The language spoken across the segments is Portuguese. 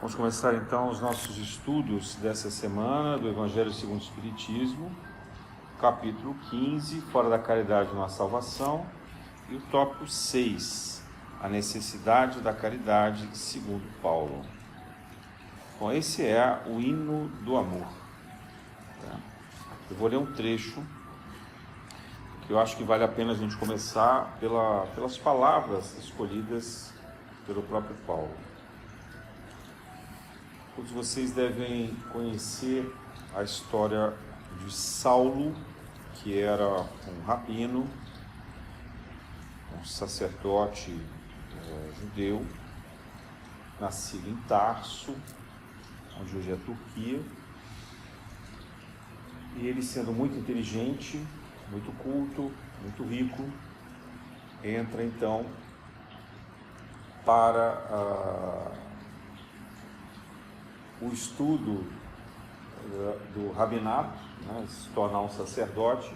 Vamos começar então os nossos estudos dessa semana do Evangelho segundo o Espiritismo, capítulo 15, Fora da Caridade não há salvação, e o tópico 6, a necessidade da caridade segundo Paulo. Bom, esse é o hino do amor. Eu vou ler um trecho que eu acho que vale a pena a gente começar pelas palavras escolhidas pelo próprio Paulo. Todos vocês devem conhecer a história de Saulo, que era um rabino, um sacerdote judeu, nascido em Tarso, onde hoje é a Turquia, e ele, sendo muito inteligente, muito culto, muito rico, entra então para o estudo do rabinato, né, se tornar um sacerdote.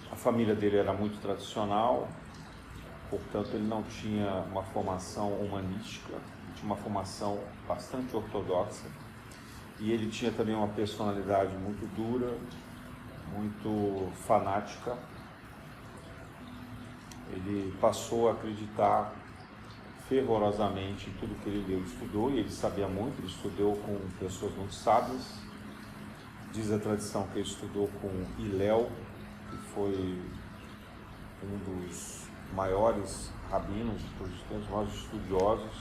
A família dele era muito tradicional, portanto ele não tinha uma formação humanística, tinha uma formação bastante ortodoxa, e ele tinha também uma personalidade muito dura, muito fanática. Ele passou a acreditar fervorosamente em tudo que ele leu e estudou, e ele sabia muito, ele estudou com pessoas muito sábias. Diz a tradição que ele estudou com Hilel, que foi um dos maiores rabinos de todos os tempos, maiores estudiosos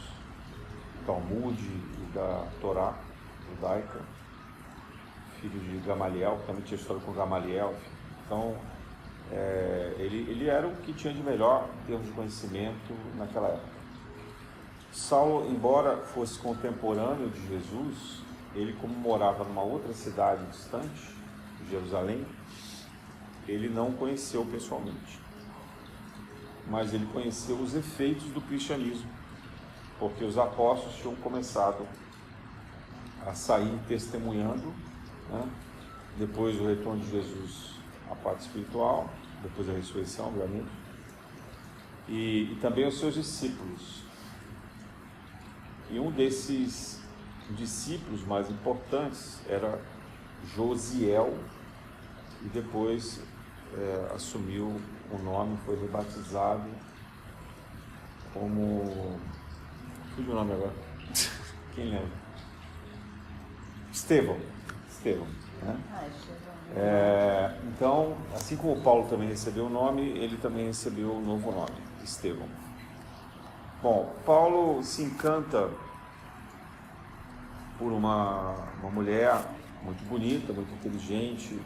do Talmud e da Torá judaica, filho de Gamaliel, que também tinha história com Gamaliel. Então, ele era o que tinha de melhor em termos de conhecimento naquela época. Saulo, embora fosse contemporâneo de Jesus, ele, como morava numa outra cidade distante, Jerusalém, ele não conheceu pessoalmente, mas ele conheceu os efeitos do cristianismo, porque os apóstolos tinham começado a sair testemunhando, né? Depois do retorno de Jesus, a parte espiritual, depois da ressurreição, obviamente, e também os seus discípulos. E um desses discípulos mais importantes era Josiel, e depois assumiu o nome, foi rebatizado como... Fugiu o nome agora. Quem lembra? Estevão, né? Então, assim como Paulo também recebeu o nome, ele também recebeu o novo nome, Estevão. Bom, Paulo se encanta por uma mulher muito bonita, muito inteligente,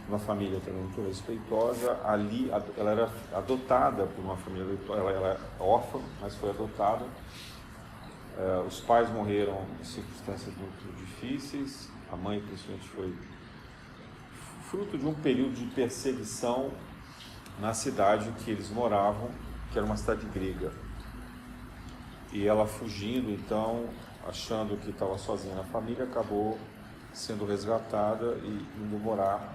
uma família também muito respeitosa. Ali, ela era adotada por uma família, ela era órfã, mas foi adotada. Os pais morreram em circunstâncias muito difíceis, a mãe principalmente foi fruto de um período de perseguição na cidade que eles moravam, que era uma cidade grega. E ela fugindo, então, achando que estava sozinha na família, acabou sendo resgatada e indo morar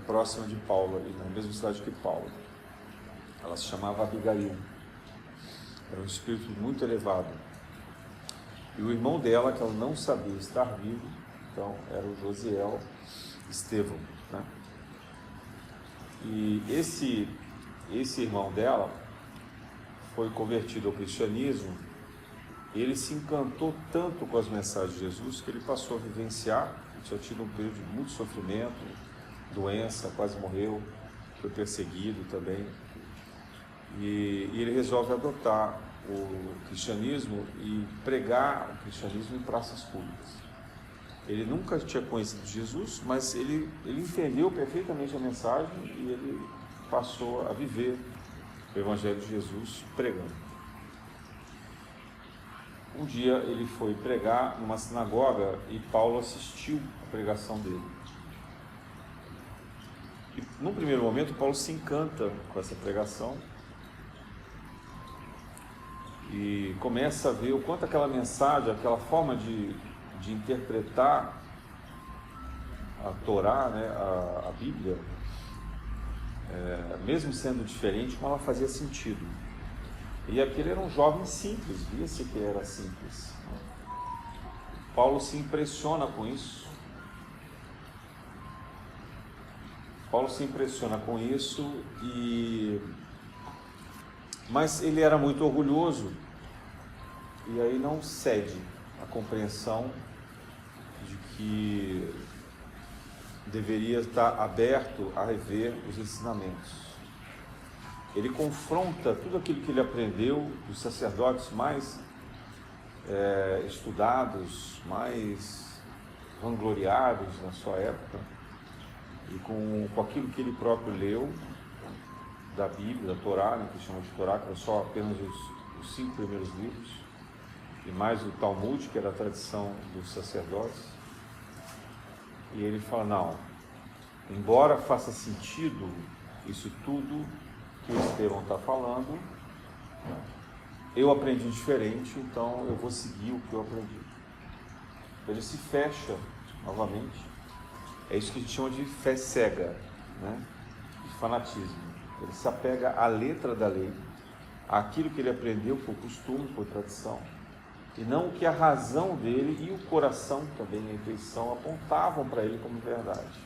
próxima de Paulo, na mesma cidade que Paulo. Ela se chamava Abigail. Era um espírito muito elevado. E o irmão dela, que ela não sabia estar vivo, então era o Josiel Estevão, né? E esse irmão dela foi convertido ao cristianismo. Ele se encantou tanto com as mensagens de Jesus que ele passou a vivenciar. Ele tinha tido um período de muito sofrimento, doença, quase morreu, foi perseguido também. E ele resolve adotar o cristianismo e pregar o cristianismo em praças públicas. Ele nunca tinha conhecido Jesus, mas ele entendeu perfeitamente a mensagem e ele passou a viver o Evangelho de Jesus pregando. Um dia ele foi pregar numa sinagoga e Paulo assistiu à pregação dele. E num primeiro momento Paulo se encanta com essa pregação e começa a ver o quanto aquela mensagem, aquela forma de interpretar a Torá, né, a Bíblia, mesmo sendo diferente, como ela fazia sentido. E aquele era um jovem simples, via-se que ele era simples. Paulo se impressiona com isso. Mas ele era muito orgulhoso e aí não cede à compreensão de que deveria estar aberto a rever os ensinamentos. Ele confronta tudo aquilo que ele aprendeu dos sacerdotes mais estudados, mais vangloriados na sua época, e com aquilo que ele próprio leu da Bíblia, da Torá, né, que chama de Torá, que era só apenas os 5 primeiros livros, e mais o Talmud, que era a tradição dos sacerdotes. E ele fala, não, embora faça sentido isso tudo que o Estevão está falando, eu aprendi diferente, então eu vou seguir o que eu aprendi. Ele se fecha novamente. É isso que a gente chama de fé cega, né? De fanatismo. Ele se apega à letra da lei, àquilo que ele aprendeu por costume, por tradição, e não o que a razão dele e o coração também, a intuição, apontavam para ele como verdade.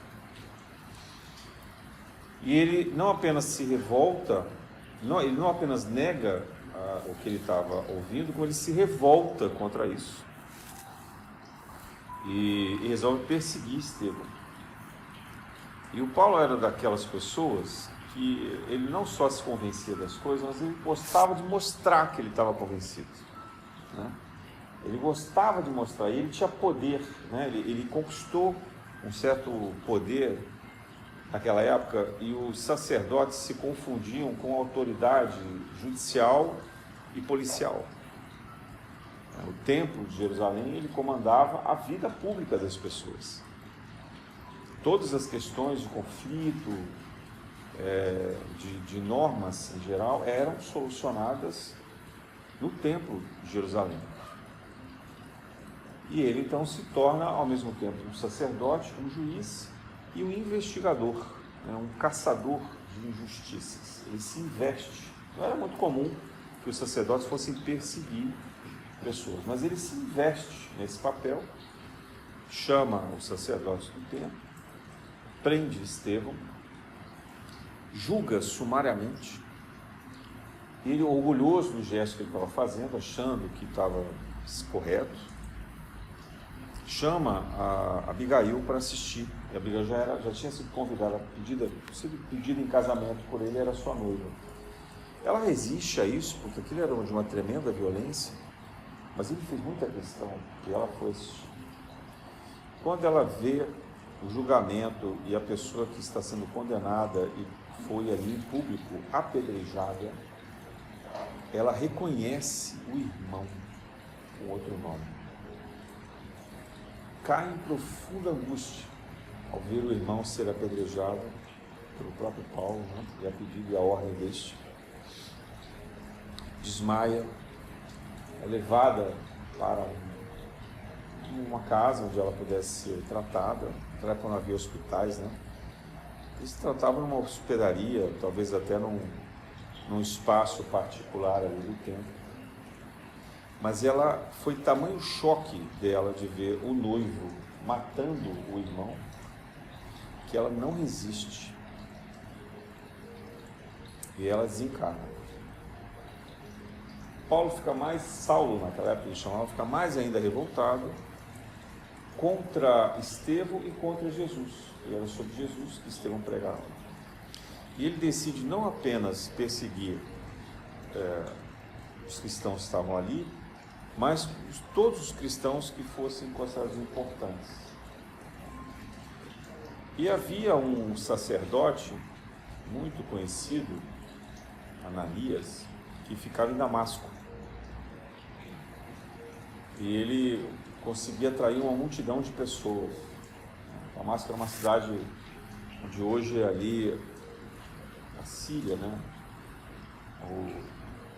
E ele não apenas se revolta, ele não apenas nega o que ele estava ouvindo, como ele se revolta contra isso. E resolve perseguir Estevão. E o Paulo era daquelas pessoas que ele não só se convencia das coisas, mas ele gostava de mostrar que ele estava convencido, né? Ele gostava de mostrar, e ele tinha poder, né? Ele conquistou um certo poder naquela época, e os sacerdotes se confundiam com a autoridade judicial e policial. O templo de Jerusalém, ele comandava a vida pública das pessoas. Todas as questões de conflito, de normas em geral, eram solucionadas no templo de Jerusalém. E ele então se torna ao mesmo tempo um sacerdote, um juiz e um investigador, né, um caçador de injustiças. Ele se investe. Não era muito comum que os sacerdotes fossem perseguir pessoas, mas ele se investe nesse papel, chama os sacerdotes do templo, prende Estevão, julga sumariamente, e ele, orgulhoso do gesto que ele estava fazendo, achando que estava correto, chama a Abigail para assistir. E a Abigail já tinha sido convidada, pedida em casamento por ele, era sua noiva. Ela resiste a isso, porque aquilo era de uma tremenda violência, mas ele fez muita questão que ela foi assistir. Quando ela vê o julgamento e a pessoa que está sendo condenada e foi ali em público apedrejada, ela reconhece o irmão, o outro irmão. Cai em profunda angústia ao ver o irmão ser apedrejado pelo próprio Paulo, né? E a pedido e a ordem deste. Desmaia, é levada para uma casa onde ela pudesse ser tratada. Naquela época não havia hospitais, né? Eles tratavam numa hospedaria, talvez até num espaço particular ali do templo. Mas ela foi tamanho choque dela de ver o noivo matando o irmão, que ela não resiste. E ela desencarna. Saulo naquela época ele chamava, fica mais ainda revoltado contra Estevão e contra Jesus. E era sobre Jesus que Estevão pregava. E ele decide não apenas perseguir os cristãos que estavam ali, mas todos os cristãos que fossem considerados importantes. E havia um sacerdote muito conhecido, Ananias, que ficava em Damasco. E ele conseguia atrair uma multidão de pessoas. Damasco era uma cidade onde hoje é ali a Síria, né?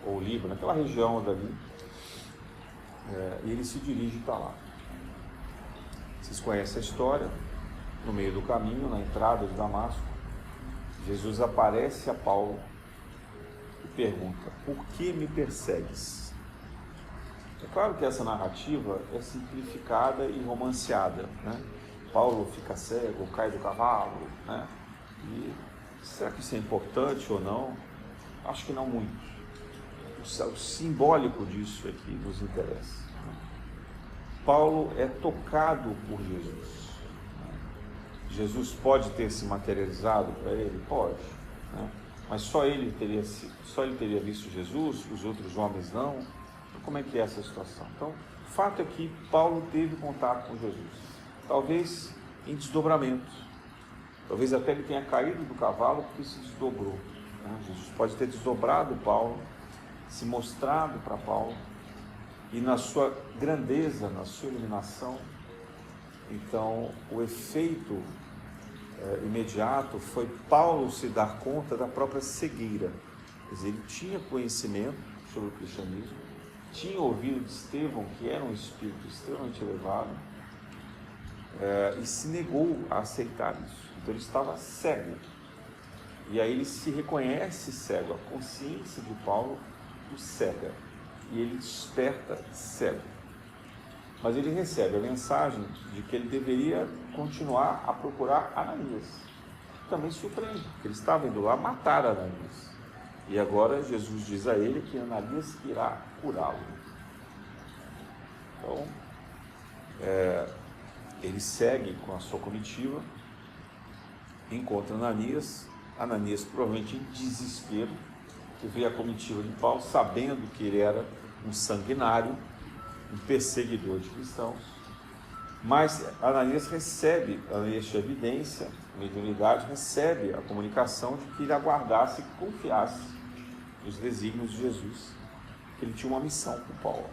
Ou Líbano, aquela região dali. E ele se dirige para lá. Vocês conhecem a história. No meio do caminho, na entrada de Damasco, Jesus aparece a Paulo e pergunta: por que me persegues? É claro que essa narrativa é simplificada e romanceada, né? Paulo fica cego, cai do cavalo, né? E será que isso é importante ou não? Acho que não muito. O simbólico disso é que nos interessa. Paulo é tocado por Jesus. Jesus pode ter se materializado para ele? Pode, né? Mas só ele teria visto Jesus, os outros homens não? Como é que é essa situação? Então, o fato é que Paulo teve contato com Jesus, talvez em desdobramento, talvez até ele tenha caído do cavalo porque se desdobrou, né? Jesus pode ter desdobrado Paulo, se mostrado para Paulo, e na sua grandeza, na sua iluminação, então o efeito imediato foi Paulo se dar conta da própria cegueira. Quer dizer, ele tinha conhecimento sobre o cristianismo, tinha ouvido de Estevão, que era um espírito extremamente elevado, e se negou a aceitar isso. Então ele estava cego. E aí ele se reconhece cego, a consciência de Paulo o cega. E ele desperta cego. Mas ele recebe a mensagem de que ele deveria continuar a procurar Ananias. Também surpreende, porque ele estava indo lá matar Ananias. E agora Jesus diz a ele que Ananias irá curá-lo. Então, ele segue com a sua comitiva, encontra Ananias. Ananias, provavelmente em desespero, que veio a comitiva de Paulo, sabendo que ele era um sanguinário, um perseguidor de cristãos. Mas Ananias recebe, esta evidência, mediunidade, recebe a comunicação de que ele aguardasse e confiasse nos desígnios de Jesus, que ele tinha uma missão com Paulo.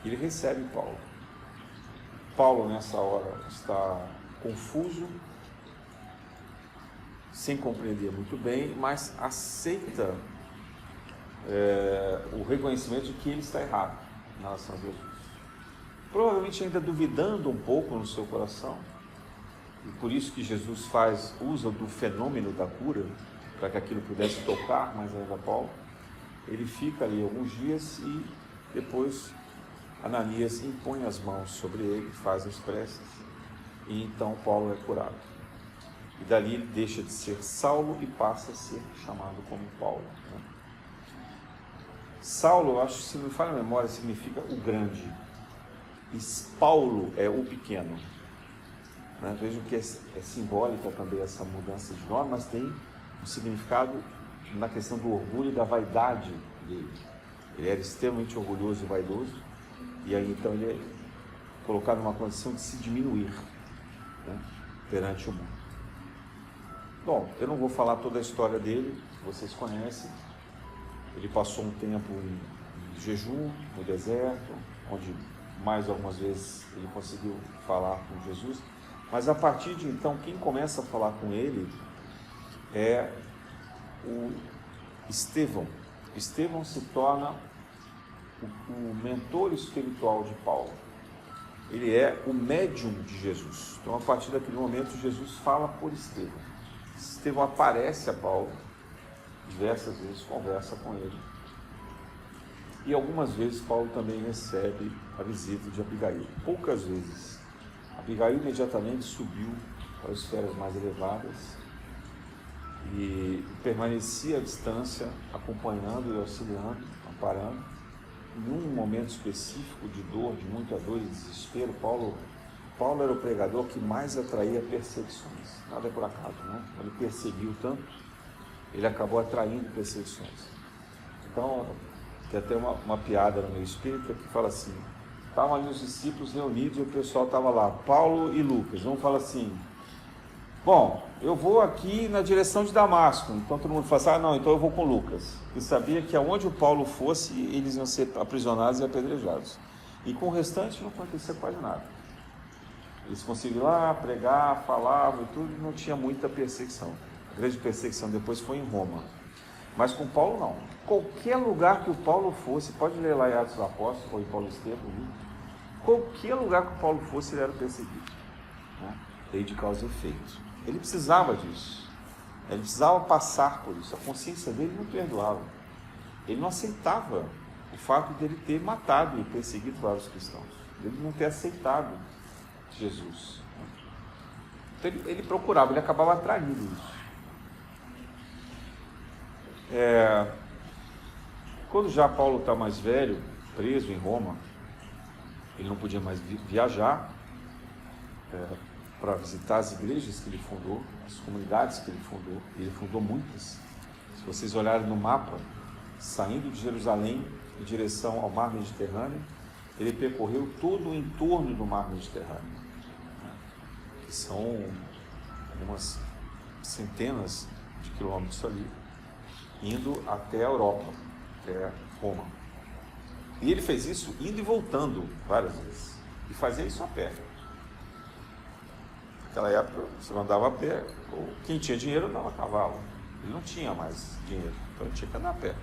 Ele recebe Paulo. Paulo, nessa hora, está confuso, sem compreender muito bem, mas aceita o reconhecimento de que ele está errado em relação a Jesus. Provavelmente ainda duvidando um pouco no seu coração, e por isso que Jesus usa do fenômeno da cura, para que aquilo pudesse tocar mais ainda Paulo. Ele fica ali alguns dias e depois Ananias impõe as mãos sobre ele, faz as preces, e então Paulo é curado. E dali ele deixa de ser Saulo e passa a ser chamado como Paulo, né? Saulo, eu acho que, se não me falha a memória, significa o grande, e Paulo é o pequeno, né? Vejam que é simbólica também essa mudança de nome, mas tem um significado na questão do orgulho e da vaidade dele. Ele era extremamente orgulhoso e vaidoso, e aí então ele é colocado numa condição de se diminuir, né, perante o mundo. Bom, eu não vou falar toda a história dele, vocês conhecem. Ele passou um tempo em jejum, no deserto, onde mais algumas vezes ele conseguiu falar com Jesus, mas a partir de então, quem começa a falar com ele é o Estevão. Estevão se torna o mentor espiritual de Paulo. Ele é o médium de Jesus. Então, a partir daquele momento, Jesus fala por Estevão. Estevão aparece a Paulo, diversas vezes conversa com ele. E algumas vezes Paulo também recebe a visita de Abigail. Poucas vezes. Abigail imediatamente subiu para as esferas mais elevadas e permanecia à distância, acompanhando e auxiliando, amparando. Em um momento específico de dor, de muita dor e desespero, Paulo era o pregador que mais atraía perseguições. Nada é por acaso, né? Ele perseguiu tanto, ele acabou atraindo perseguições. Então, tem até uma piada no meu espírito que fala assim: estavam ali os discípulos reunidos e o pessoal estava lá, Paulo e Lucas. Um fala assim: bom, eu vou aqui na direção de Damasco. Então todo mundo fala assim: não, então eu vou com Lucas. E sabia que aonde o Paulo fosse, eles iam ser aprisionados e apedrejados. E com o restante não acontecia quase nada. Eles conseguiram ir lá pregar, falavam e tudo, e não tinha muita perseguição. A grande perseguição depois foi em Roma. Mas com Paulo não. Qualquer lugar que o Paulo fosse, pode ler lá em Atos dos Apóstolos, ou em Paulo Estevão, qualquer lugar que o Paulo fosse, ele era perseguido, né? Lei de causa e efeito. Ele precisava disso. Ele precisava passar por isso. A consciência dele não perdoava. Ele não aceitava o fato de ele ter matado e perseguido vários cristãos. Ele não ter aceitado Jesus. Então ele procurava, ele acabava atraindo isso. Quando já Paulo está mais velho, preso em Roma, ele não podia mais viajar para visitar as igrejas que ele fundou, as comunidades que ele fundou muitas. Se vocês olharem no mapa, saindo de Jerusalém em direção ao mar Mediterrâneo, ele percorreu todo o entorno do mar Mediterrâneo, que são algumas centenas de quilômetros ali, indo até a Europa, até Roma. E ele fez isso indo e voltando várias vezes, e fazia isso a pé. Naquela época você não andava a pé, ou quem tinha dinheiro andava a cavalo. Ele não tinha mais dinheiro, então ele tinha que andar a pé.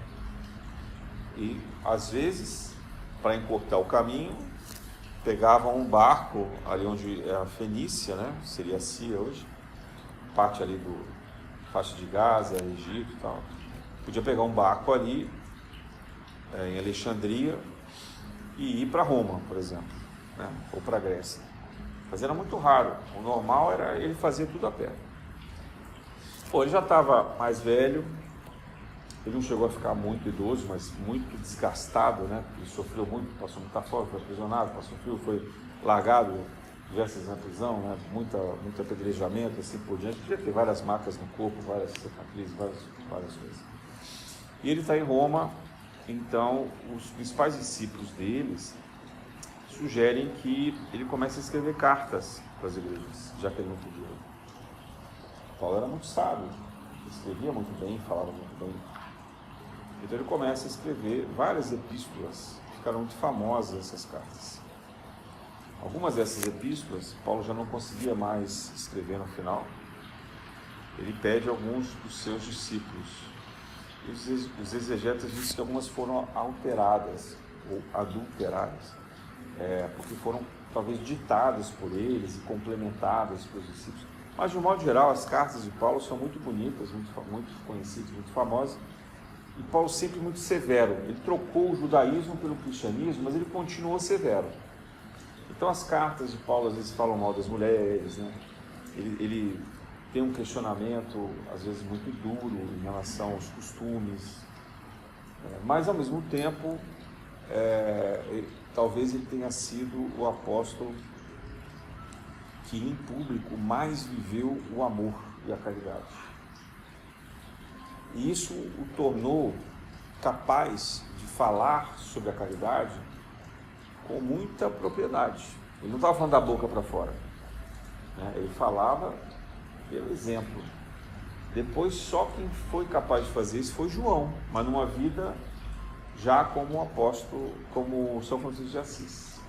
E às vezes, para encurtar o caminho, pegava um barco ali onde é a Fenícia, né? Seria a Síria hoje, parte ali do faixa de Gaza, Egito e tal. Podia pegar um barco ali em Alexandria e ir para Roma, por exemplo, né? Ou para a Grécia. Mas era muito raro. O normal era ele fazer tudo a pé. Ele já estava mais velho. Ele não chegou a ficar muito idoso, mas muito desgastado, né? Ele sofreu muito, passou muita fome, foi aprisionado, passou frio, foi largado diversas vezes na prisão, né? Muito apedrejamento, assim por diante. Podia ter várias marcas no corpo, várias cicatrizes, várias coisas. E ele está em Roma, então os principais discípulos deles sugerem que ele comece a escrever cartas para as igrejas, já que ele não podia. Paulo era muito sábio, escrevia muito bem, falava muito bem. Então ele começa a escrever várias epístolas, ficaram muito famosas essas cartas. Algumas dessas epístolas, Paulo já não conseguia mais escrever no final. Ele pede a alguns dos seus discípulos. E os exegetas dizem que algumas foram alteradas ou adulteradas, porque foram talvez ditadas por eles e complementadas pelos discípulos. Mas de um modo geral, as cartas de Paulo são muito bonitas, muito conhecidas, muito famosas. E Paulo sempre muito severo. Ele trocou o judaísmo pelo cristianismo, mas ele continuou severo. Então as cartas de Paulo às vezes falam mal das mulheres, né? Ele tem um questionamento às vezes muito duro em relação aos costumes, mas ao mesmo tempo talvez ele tenha sido o apóstolo que em público mais viveu o amor e a caridade. E isso o tornou capaz de falar sobre a caridade com muita propriedade. Ele não estava falando da boca para fora, né? Ele falava pelo exemplo. Depois só quem foi capaz de fazer isso foi João, mas numa vida já como apóstolo, como São Francisco de Assis.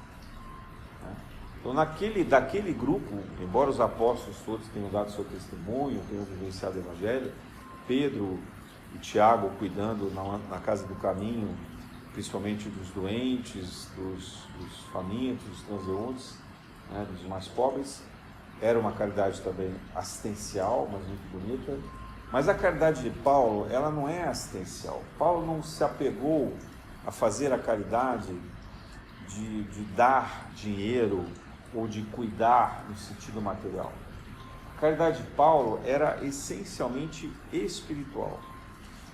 Então daquele grupo, embora os apóstolos todos tenham dado seu testemunho, tenham vivenciado o Evangelho, Pedro e Tiago cuidando na casa do caminho, principalmente dos doentes, dos famintos, dos transeuntes, né, dos mais pobres. Era uma caridade também assistencial, mas muito bonita. Mas a caridade de Paulo, ela não é assistencial. Paulo não se apegou a fazer a caridade de dar dinheiro ou de cuidar no sentido material. A caridade de Paulo era essencialmente espiritual.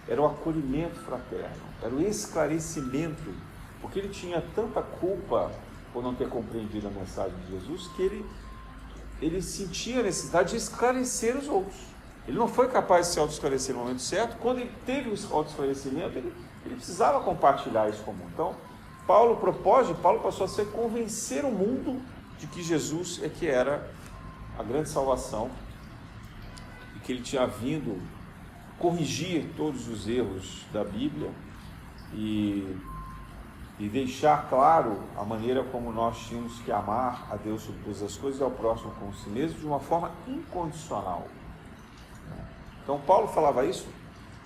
Era o acolhimento fraterno, era o esclarecimento, porque ele tinha tanta culpa por não ter compreendido a mensagem de Jesus, que ele sentia a necessidade de esclarecer os outros. Ele não foi capaz de se auto-esclarecer no momento certo. Quando ele teve o auto-esclarecimento, ele precisava compartilhar isso com o mundo. Então, o propósito de Paulo passou a ser convencer o mundo de que Jesus é que era a grande salvação e que ele tinha vindo corrigir todos os erros da Bíblia e deixar claro a maneira como nós tínhamos que amar a Deus sobre todas as coisas e ao próximo como si mesmo de uma forma incondicional. Então Paulo falava isso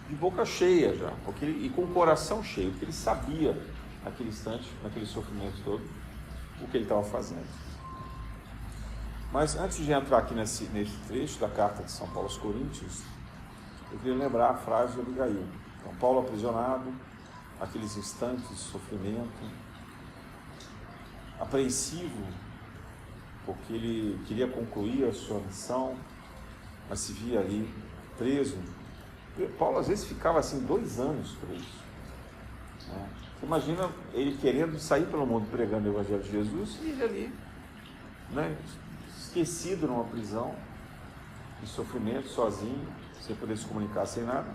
de boca cheia já, e com o coração cheio, porque ele sabia naquele instante, naquele sofrimento todo, o que ele estava fazendo. Mas antes de entrar aqui nesse trecho da carta de São Paulo aos Coríntios, eu queria lembrar a frase de Abigail. Então, Paulo aprisionado, aqueles instantes de sofrimento, apreensivo, porque ele queria concluir a sua missão, mas se via ali preso. Paulo às vezes ficava assim 2 anos preso, né? Você imagina ele querendo sair pelo mundo pregando o Evangelho de Jesus e ele ali, né, esquecido numa prisão, em sofrimento, sozinho, sem poder se comunicar, sem nada,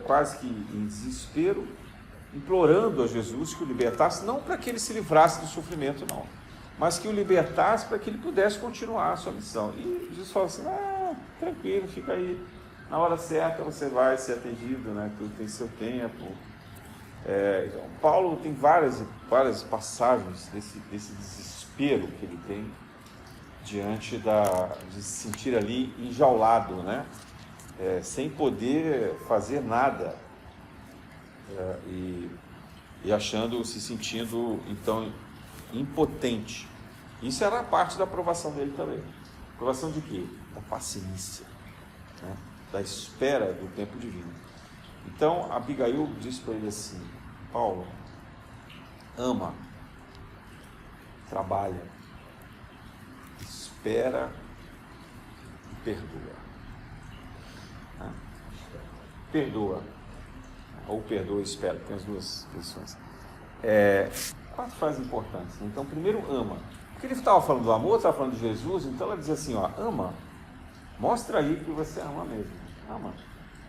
quase que em desespero, implorando a Jesus que o libertasse, não para que ele se livrasse do sofrimento, não, mas que o libertasse para que ele pudesse continuar a sua missão. E Jesus fala assim: tranquilo, fica aí, na hora certa você vai ser atendido, né? Tudo tem seu tempo. Então, Paulo tem várias passagens desse desespero que ele tem diante de se sentir ali enjaulado, né? Sem poder fazer nada, e se sentindo então impotente. Isso era parte da aprovação dele também. Aprovação de quê? Da paciência, né? Da espera do tempo divino. Então Abigail disse para ele assim: Paulo, ama, trabalha, espera e perdoa. Perdoa, ou perdoa e espera, tem as duas versões. 4 frases importantes. Então, primeiro, ama. Porque ele estava falando do amor, estava falando de Jesus, então ela diz assim: ama, mostra aí que você ama mesmo, ama,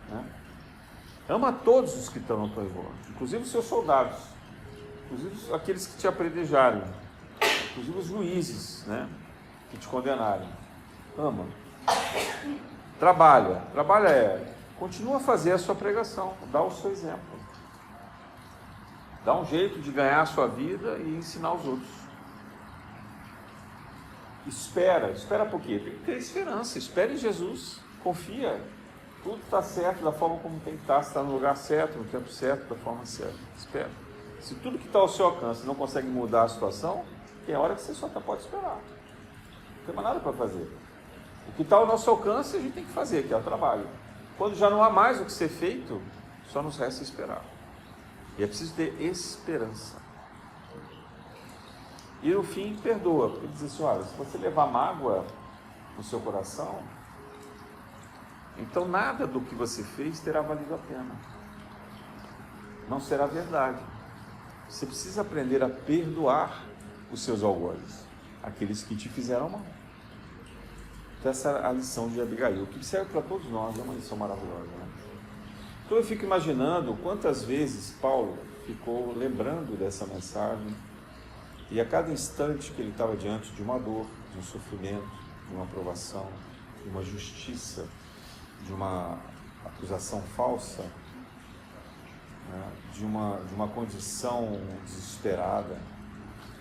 né? Ama todos os que estão no teu envolvimento, inclusive os seus soldados, inclusive aqueles que te apredejarem, inclusive os juízes, né, que te condenarem. Ama. Trabalha, continua a fazer a sua pregação, dá o seu exemplo, dá um jeito de ganhar a sua vida e ensinar os outros. Espera por quê? Tem que ter esperança, espera em Jesus, confia, tudo está certo da forma como tem que estar, você está no lugar certo, no tempo certo, da forma certa. Espera. Se tudo que está ao seu alcance não consegue mudar a situação, tem hora que você só pode esperar, não tem mais nada para fazer. O que está ao nosso alcance a gente tem que fazer, que é o trabalho. Quando já não há mais o que ser feito, só nos resta esperar. E é preciso ter esperança. E no fim, perdoa. Ele diz assim: olha, se você levar mágoa no seu coração, então nada do que você fez terá valido a pena. Não será verdade. Você precisa aprender a perdoar os seus algozes, aqueles que te fizeram mal. Então essa é a lição de Abigail, que serve para todos nós, é uma lição maravilhosa, né? Então eu fico imaginando quantas vezes Paulo ficou lembrando dessa mensagem, e a cada instante que ele estava diante de uma dor, de um sofrimento, de uma provação, de uma justiça, de uma acusação falsa, né, de uma condição desesperada,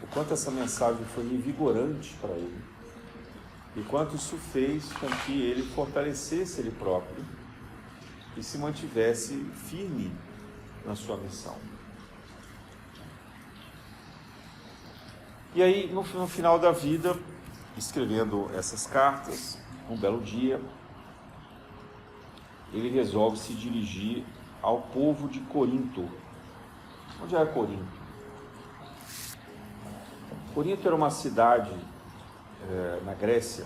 o quanto essa mensagem foi revigorante para ele, e quanto isso fez com que ele fortalecesse ele próprio e se mantivesse firme na sua missão. E aí, no final da vida, escrevendo essas cartas, um belo dia, ele resolve se dirigir ao povo de Corinto. Onde era Corinto? Corinto era uma cidade na Grécia,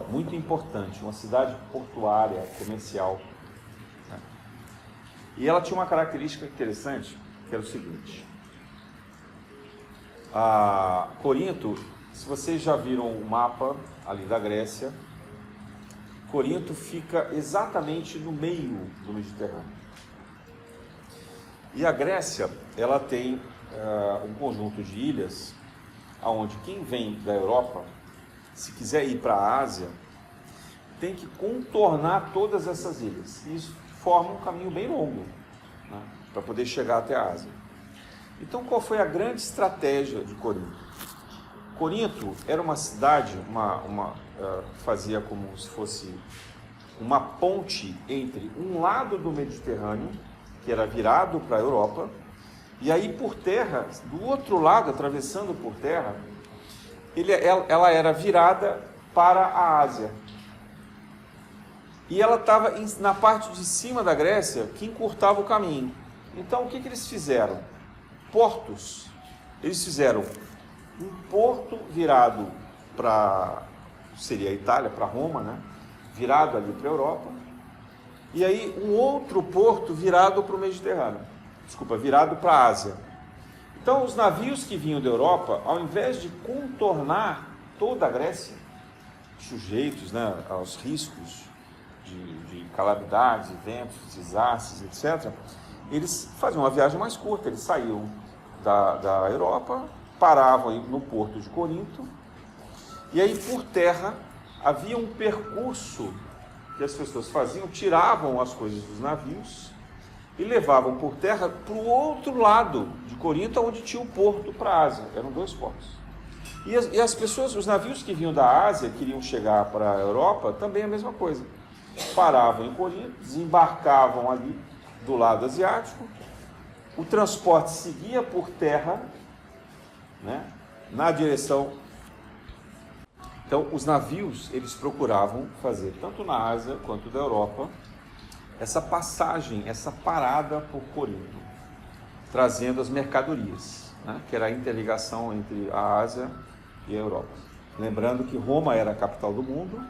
muito importante, uma cidade portuária, comercial, né? E ela tinha uma característica interessante, que era o seguinte: Corinto, se vocês já viram o mapa ali da Grécia, Corinto fica exatamente no meio do Mediterrâneo. E a Grécia, ela tem um conjunto de ilhas, onde quem vem da Europa, se quiser ir para a Ásia, tem que contornar todas essas ilhas. E isso forma um caminho bem longo, né, para poder chegar até a Ásia. Então, qual foi a grande estratégia de Corinto? Corinto era uma cidade, fazia como se fosse uma ponte entre um lado do Mediterrâneo, que era virado para a Europa, e aí por terra, do outro lado, atravessando por terra, ela era virada para a Ásia. e ela estava na parte de cima da Grécia, que encurtava o caminho. Então, o que eles fizeram? Portos. Eles fizeram um porto virado para, seria a Itália, para Roma, né? Virado ali para a Europa, e aí um outro porto virado para o Mediterrâneo, virado para a Ásia. Então, os navios que vinham da Europa, ao invés de contornar toda a Grécia, sujeitos, né, aos riscos de calamidades, ventos, desastres, etc., eles faziam uma viagem mais curta. Eles saíam da Europa, paravam no porto de Corinto, e aí por terra havia um percurso que as pessoas faziam, tiravam as coisas dos navios e levavam por terra para o outro lado de Corinto, onde tinha o porto para a Ásia. Eram 2 portos. E as pessoas, os navios que vinham da Ásia, queriam chegar para a Europa, também a mesma coisa. Paravam em Corinto, desembarcavam ali do lado asiático, o transporte seguia por terra, né, na direção. Então, os navios, eles procuravam fazer, tanto na Ásia quanto da Europa, essa passagem, essa parada por Corinto, trazendo as mercadorias, né, que era a interligação entre a Ásia e a Europa. Lembrando que Roma era a capital do mundo,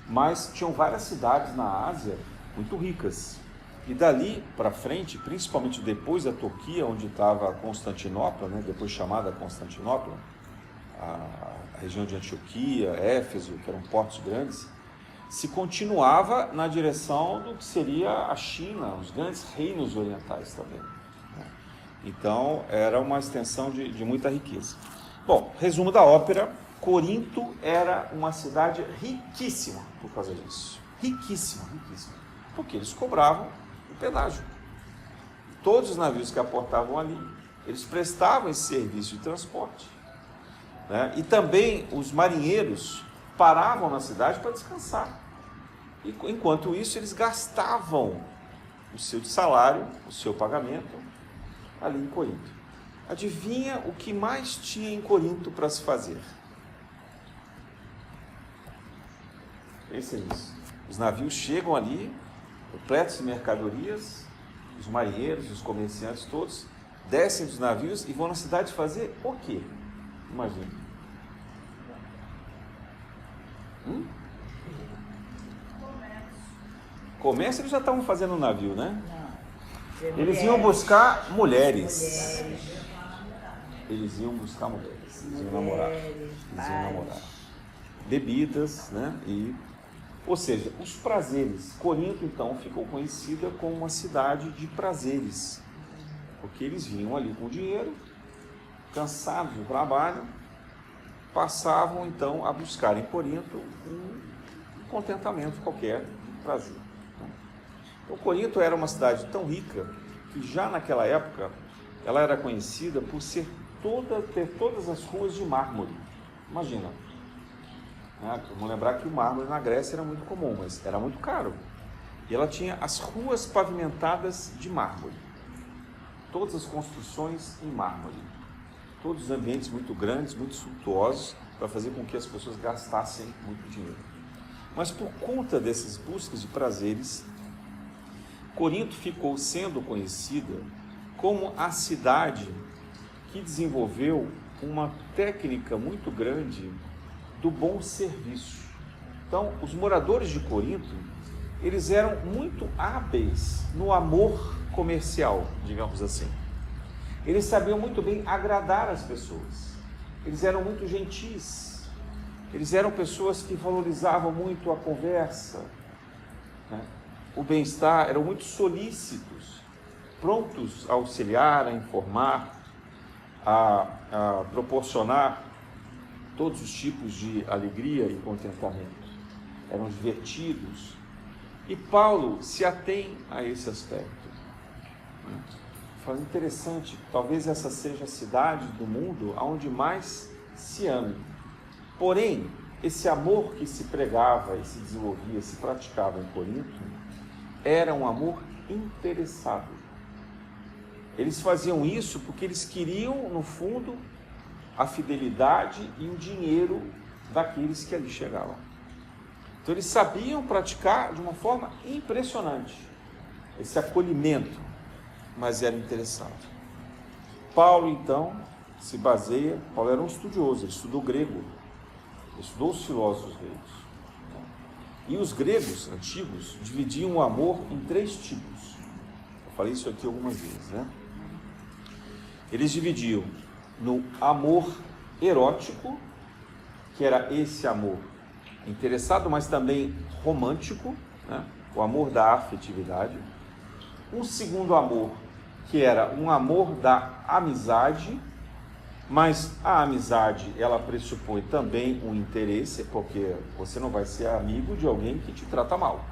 mas tinham várias cidades na Ásia muito ricas. E dali para frente, principalmente depois da Turquia, onde estava Constantinopla, né, depois chamada Constantinopla, a região de Antioquia, Éfeso, que eram portos grandes, se continuava na direção do que seria a China, os grandes reinos orientais também. Então, era uma extensão de muita riqueza. Bom, resumo da ópera: Corinto era uma cidade riquíssima por causa disso. Riquíssima, riquíssima. Porque eles cobravam o pedágio. Todos os navios que aportavam ali, eles prestavam esse serviço de transporte. Né? E também os marinheiros paravam na cidade para descansar. E, enquanto isso, eles gastavam o seu salário, o seu pagamento, ali em Corinto. Adivinha o que mais tinha em Corinto para se fazer? Pense nisso. Os navios chegam ali, repletos de mercadorias, os marinheiros, os comerciantes todos, descem dos navios e vão na cidade fazer o quê? Imagina. Comércio eles já estavam fazendo no navio, né? Eles iam buscar mulheres. Eles iam buscar mulheres. Eles iam namorar. Bebidas, né? Ou seja, os prazeres. Corinto, então, ficou conhecida como uma cidade de prazeres. Porque eles vinham ali com dinheiro, cansados do trabalho, passavam, então, a buscar em Corinto um contentamento qualquer, um prazer. Então, Corinto era uma cidade tão rica que já naquela época ela era conhecida por ter todas as ruas de mármore. Imagina. Vamos lembrar que o mármore na Grécia era muito comum, mas era muito caro. E ela tinha as ruas pavimentadas de mármore. Todas as construções em mármore. Todos os ambientes muito grandes, muito suntuosos, para fazer com que as pessoas gastassem muito dinheiro. Mas por conta dessas buscas de prazeres, Corinto ficou sendo conhecida como a cidade que desenvolveu uma técnica muito grande do bom serviço. Então, os moradores de Corinto, eles eram muito hábeis no amor comercial, digamos assim. Eles sabiam muito bem agradar as pessoas. Eles eram muito gentis. Eles eram pessoas que valorizavam muito a conversa, né? O bem-estar, eram muito solícitos, prontos a auxiliar, a informar, a proporcionar todos os tipos de alegria e contentamento. Eram divertidos. E Paulo se atém a esse aspecto. Fala, interessante, talvez essa seja a cidade do mundo onde mais se ame. Porém, esse amor que se pregava e se desenvolvia, se praticava em Corinto, era um amor interessado. Eles faziam isso porque eles queriam, no fundo, a fidelidade e o dinheiro daqueles que ali chegavam. Então eles sabiam praticar de uma forma impressionante esse acolhimento, mas era interessado. Paulo, então, se baseia... Paulo era um estudioso, ele estudou grego, ele estudou os filósofos gregos. E os gregos antigos dividiam o amor em 3 tipos. Eu falei isso aqui algumas vezes, né? Eles dividiam no amor erótico, que era esse amor interessado, mas também romântico, né? O amor da afetividade. Um segundo amor, que era um amor da amizade, mas a amizade, ela pressupõe também um interesse, porque você não vai ser amigo de alguém que te trata mal,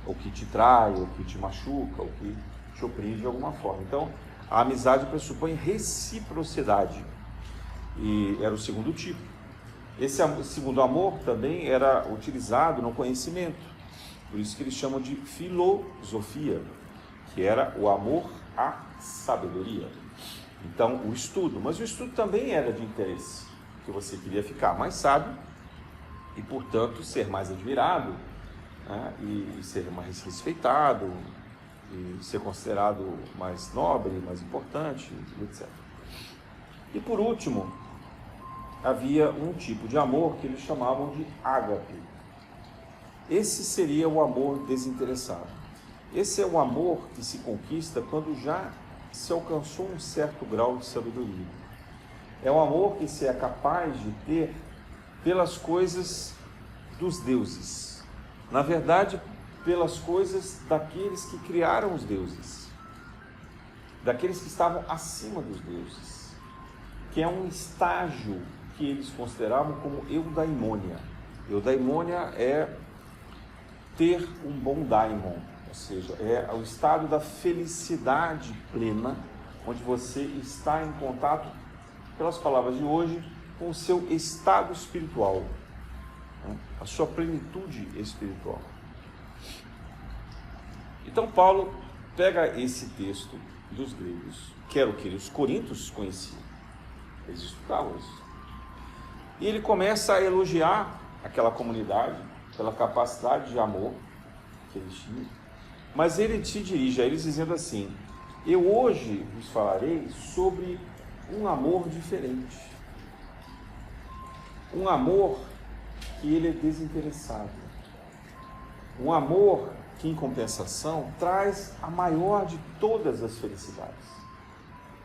ou que te trai, ou que te machuca, ou que te oprime de alguma forma. Então, a amizade pressupõe reciprocidade, e era o segundo tipo. Esse segundo amor também era utilizado no conhecimento, por isso que eles chamam de filosofia, que era o amor à sabedoria. Então, o estudo, mas o estudo também era de interesse, que você queria ficar mais sábio e, portanto, ser mais admirado, né? E ser mais respeitado, e ser considerado mais nobre, mais importante, etc. E, por último, havia um tipo de amor que eles chamavam de ágape. Esse seria o amor desinteressado. Esse é o amor que se conquista quando já se alcançou um certo grau de sabedoria. É um amor que se é capaz de ter pelas coisas dos deuses. Na verdade, pelas coisas daqueles que criaram os deuses. Daqueles que estavam acima dos deuses. Que é um estágio que eles consideravam como eudaimônia. Eudaimônia é ter um bom daimon. Ou seja, é o estado da felicidade plena, onde você está em contato, pelas palavras de hoje, com o seu estado espiritual, né? A sua plenitude espiritual. Então Paulo pega esse texto dos gregos, que era o que os coríntios conheciam, eles estudavam isso, e ele começa a elogiar aquela comunidade pela capacidade de amor que eles tinham. Mas ele se dirige a eles dizendo assim: eu hoje vos falarei sobre um amor diferente. Um amor que ele é desinteressado. Um amor que, em compensação, traz a maior de todas as felicidades.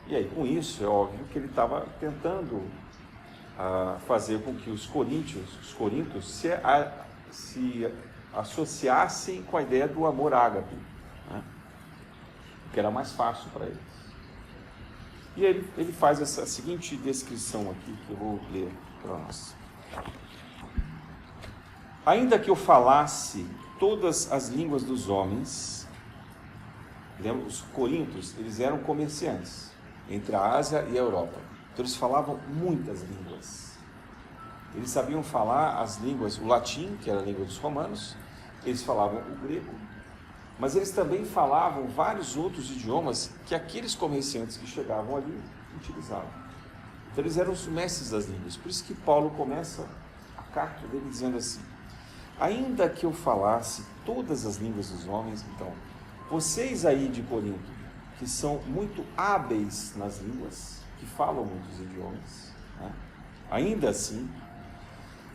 E aí, com isso, é óbvio que ele estava tentando fazer com que os coríntios se associassem com a ideia do amor ágape, né? Que era mais fácil para eles. E ele faz essa seguinte descrição aqui, que eu vou ler para nós. Ainda que eu falasse todas as línguas dos homens, lembra, os coríntios, eles eram comerciantes entre a Ásia e a Europa, então eles falavam muitas línguas. Eles sabiam falar as línguas, o latim, que era a língua dos romanos, eles falavam o grego, mas eles também falavam vários outros idiomas que aqueles comerciantes que chegavam ali utilizavam. Então eles eram os mestres das línguas. Por isso que Paulo começa a carta dele dizendo assim: ainda que eu falasse todas as línguas dos homens, então, vocês aí de Corinto, que são muito hábeis nas línguas, que falam muitos idiomas, né? Ainda assim,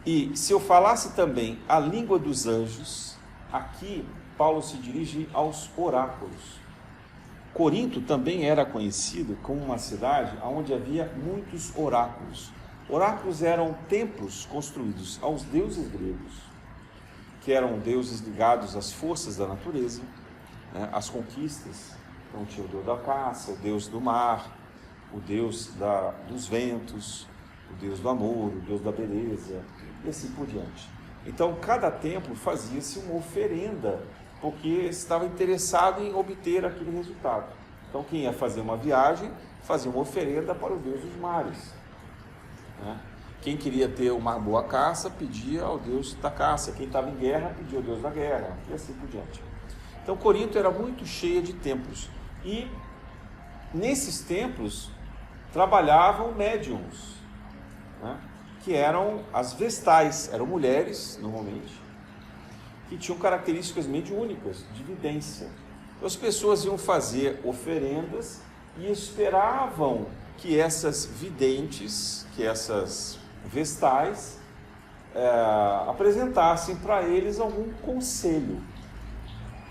e se eu falasse também a língua dos anjos, aqui Paulo se dirige aos oráculos. Corinto também era conhecido como uma cidade onde havia muitos oráculos. Oráculos eram templos construídos aos deuses gregos, que eram deuses ligados às forças da natureza, né, às conquistas. Então tinha o deus da caça, o deus do mar, o deus dos ventos, o deus do amor, o deus da beleza, e assim por diante. Então cada templo fazia-se uma oferenda, porque estava interessado em obter aquele resultado. Então quem ia fazer uma viagem, fazia uma oferenda para o deus dos mares, né? Quem queria ter uma boa caça, pedia ao deus da caça. Quem estava em guerra, pedia ao deus da guerra, e assim por diante. Então Corinto era muito cheia de templos, e nesses templos trabalhavam médiums, né? Que eram as vestais, eram mulheres normalmente, que tinham características mediúnicas, de vidência. Então, as pessoas iam fazer oferendas e esperavam que essas videntes, que essas vestais, apresentassem para eles algum conselho.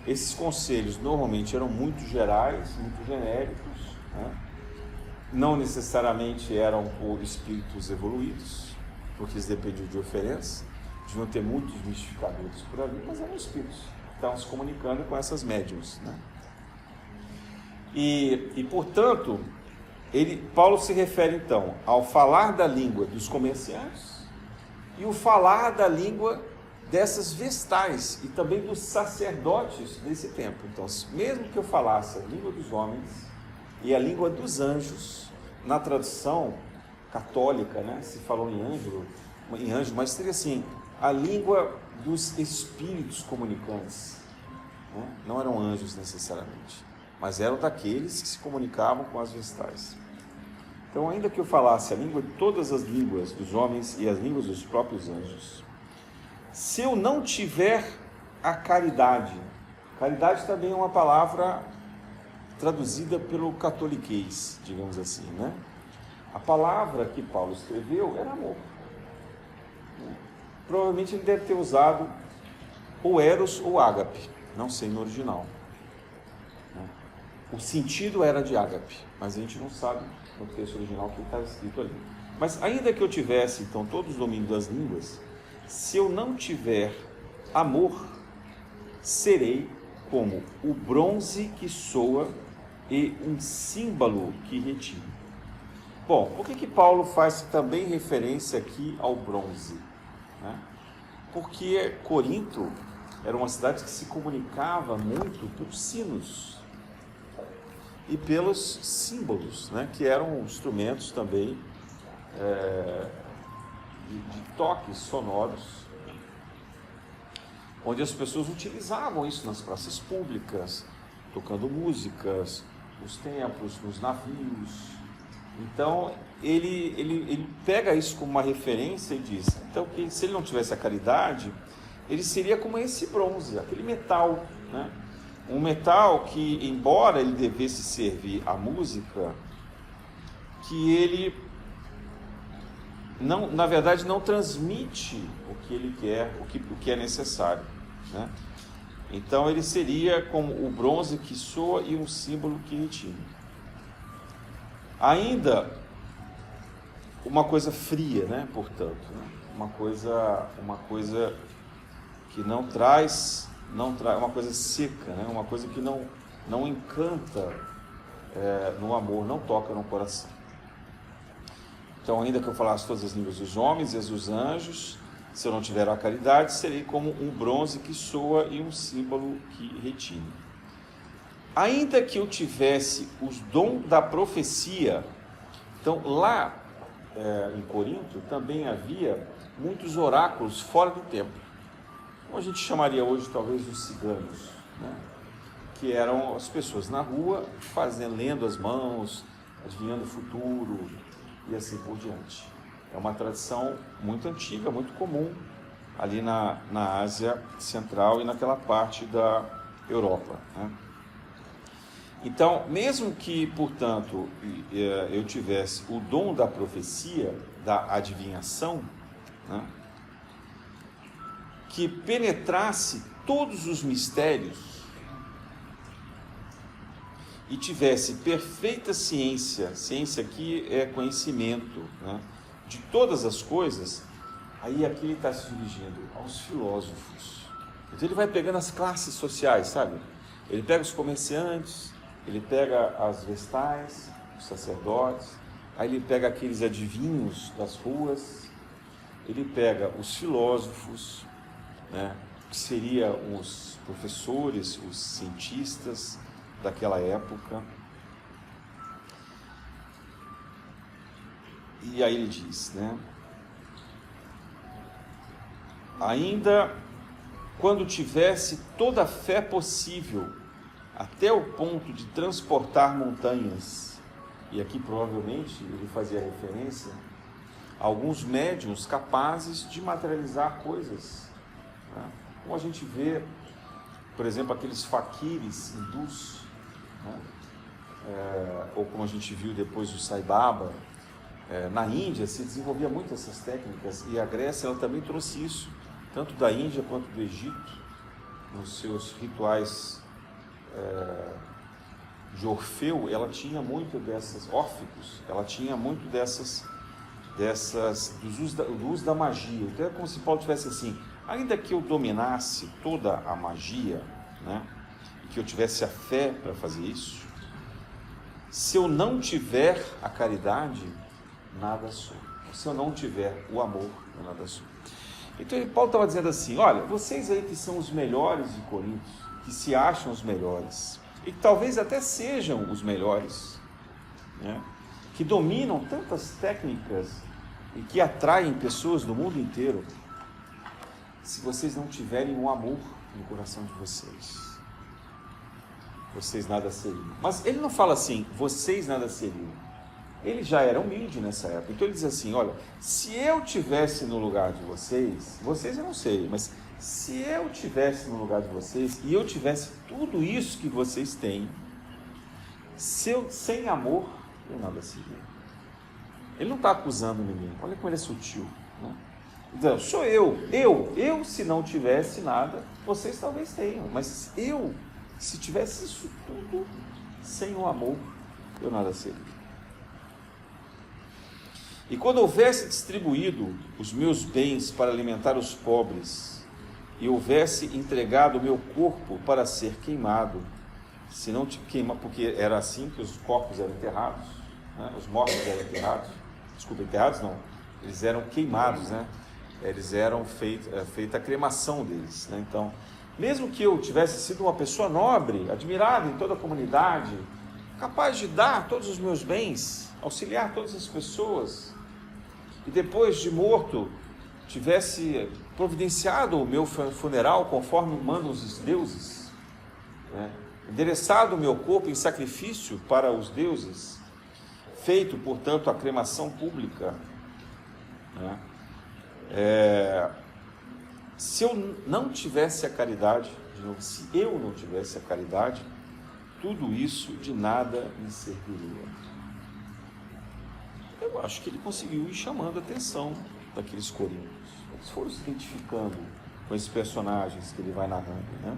Esses conselhos normalmente eram muito gerais, muito genéricos, né? Não necessariamente eram por espíritos evoluídos, porque eles dependiam de oferendas, deviam ter muitos mistificadores por ali, mas eram espíritos que estavam se comunicando com essas médiuns, né? E portanto, Paulo se refere então ao falar da língua dos comerciantes e o falar da língua dessas vestais e também dos sacerdotes desse tempo. Então, mesmo que eu falasse a língua dos homens e a língua dos anjos, na tradução católica, né, se falou em anjo, mas seria assim, a língua dos espíritos comunicantes, né? Não eram anjos necessariamente, mas eram daqueles que se comunicavam com as vestais. Então, ainda que eu falasse a língua de todas as línguas dos homens e as línguas dos próprios anjos, se eu não tiver a caridade também é uma palavra traduzida pelo catoliquês, digamos assim, né? A palavra que Paulo escreveu era amor. Provavelmente ele deve ter usado ou eros ou ágape, não sei no original. O sentido era de ágape, mas a gente não sabe no texto original o que está escrito ali. Mas ainda que eu tivesse, então, todos os domínios das línguas, se eu não tiver amor, serei como o bronze que soa e um símbolo que retira. Bom, por que Paulo faz também referência aqui ao bronze, né? Porque Corinto era uma cidade que se comunicava muito pelos sinos e pelos símbolos, né? Que eram instrumentos também de toques sonoros, onde as pessoas utilizavam isso nas praças públicas, tocando músicas, nos templos, nos navios. Então, ele pega isso como uma referência e diz, então, que se ele não tivesse a caridade, ele seria como esse bronze, aquele metal, né? Um metal que, embora ele devesse servir à música, que ele, não, na verdade, não transmite o que ele quer, o que é necessário, né? Então, ele seria como o bronze que soa e um símbolo que retine. Ainda uma coisa fria, né? Portanto, né? Uma coisa que não traz, uma coisa seca, né? Uma coisa que não encanta no amor, não toca no coração. Então, ainda que eu falasse todas as línguas dos homens e as dos anjos, se eu não tiver a caridade, serei como um bronze que soa e um símbolo que retine. Ainda que eu tivesse os dons da profecia, então lá em Corinto também havia muitos oráculos fora do templo, como a gente chamaria hoje talvez os ciganos, né? Que eram as pessoas na rua lendo as mãos, adivinhando o futuro e assim por diante. É uma tradição muito antiga, muito comum ali na Ásia Central e naquela parte da Europa, né? Então, mesmo que, portanto, eu tivesse o dom da profecia, da adivinhação, né, que penetrasse todos os mistérios e tivesse perfeita ciência aqui é conhecimento, né, de todas as coisas, aí aqui ele está se dirigindo aos filósofos. Então ele vai pegando as classes sociais, sabe? Ele pega os comerciantes, ele pega as vestais, os sacerdotes, aí ele pega aqueles adivinhos das ruas, ele pega os filósofos, né, que seriam os professores, os cientistas daquela época. E aí ele diz, né, ainda quando tivesse toda a fé possível, até o ponto de transportar montanhas, e aqui provavelmente ele fazia referência a alguns médiuns capazes de materializar coisas, né? como a gente vê, por exemplo, aqueles faquires hindus, né? Ou como a gente viu depois o Sai Baba. Na Índia se desenvolvia muito essas técnicas, e a Grécia ela também trouxe isso, tanto da Índia quanto do Egito, nos seus rituais de Orfeu. Ela tinha muito dessas, Órficos, ela tinha muito do uso da magia. Então é como se Paulo tivesse assim: ainda que eu dominasse toda a magia, né, e que eu tivesse a fé para fazer isso, se eu não tiver a caridade, nada sou. Se eu não tiver o amor, eu nada sou. Então Paulo estava dizendo assim: olha, vocês aí que são os melhores de Corinto, que se acham os melhores, e que talvez até sejam os melhores, né, que dominam tantas técnicas e que atraem pessoas do mundo inteiro, se vocês não tiverem o amor no coração de vocês nada seriam. Mas ele não fala assim, vocês nada seriam. Ele já era humilde nessa época. Então ele diz assim: olha, se eu tivesse no lugar de vocês eu não sei, mas se eu tivesse no lugar de vocês e eu tivesse tudo isso que vocês têm, sem amor, eu nada seria. Ele não está acusando ninguém. Olha como ele é sutil, né? Então, sou eu se não tivesse nada, vocês talvez tenham, mas eu, se tivesse isso tudo, sem o amor, eu nada seria. E quando houvesse distribuído os meus bens para alimentar os pobres, e houvesse entregado o meu corpo para ser queimado, se não te queima, porque era assim que os corpos eram enterrados, né? Os mortos eram enterrados, enterrados não, eles eram queimados, né? Eles eram feita a cremação deles, né? Então, mesmo que eu tivesse sido uma pessoa nobre, admirada em toda a comunidade, capaz de dar todos os meus bens, auxiliar todas as pessoas, e depois de morto tivesse providenciado o meu funeral conforme mandam os deuses, né? Endereçado o meu corpo em sacrifício para os deuses, feito, portanto, a cremação pública, né? Se eu não tivesse a caridade, se eu não tivesse a caridade, tudo isso de nada me serviria. Eu acho que ele conseguiu ir chamando a atenção daqueles coríntios. Eles foram se identificando com esses personagens que ele vai narrando, né?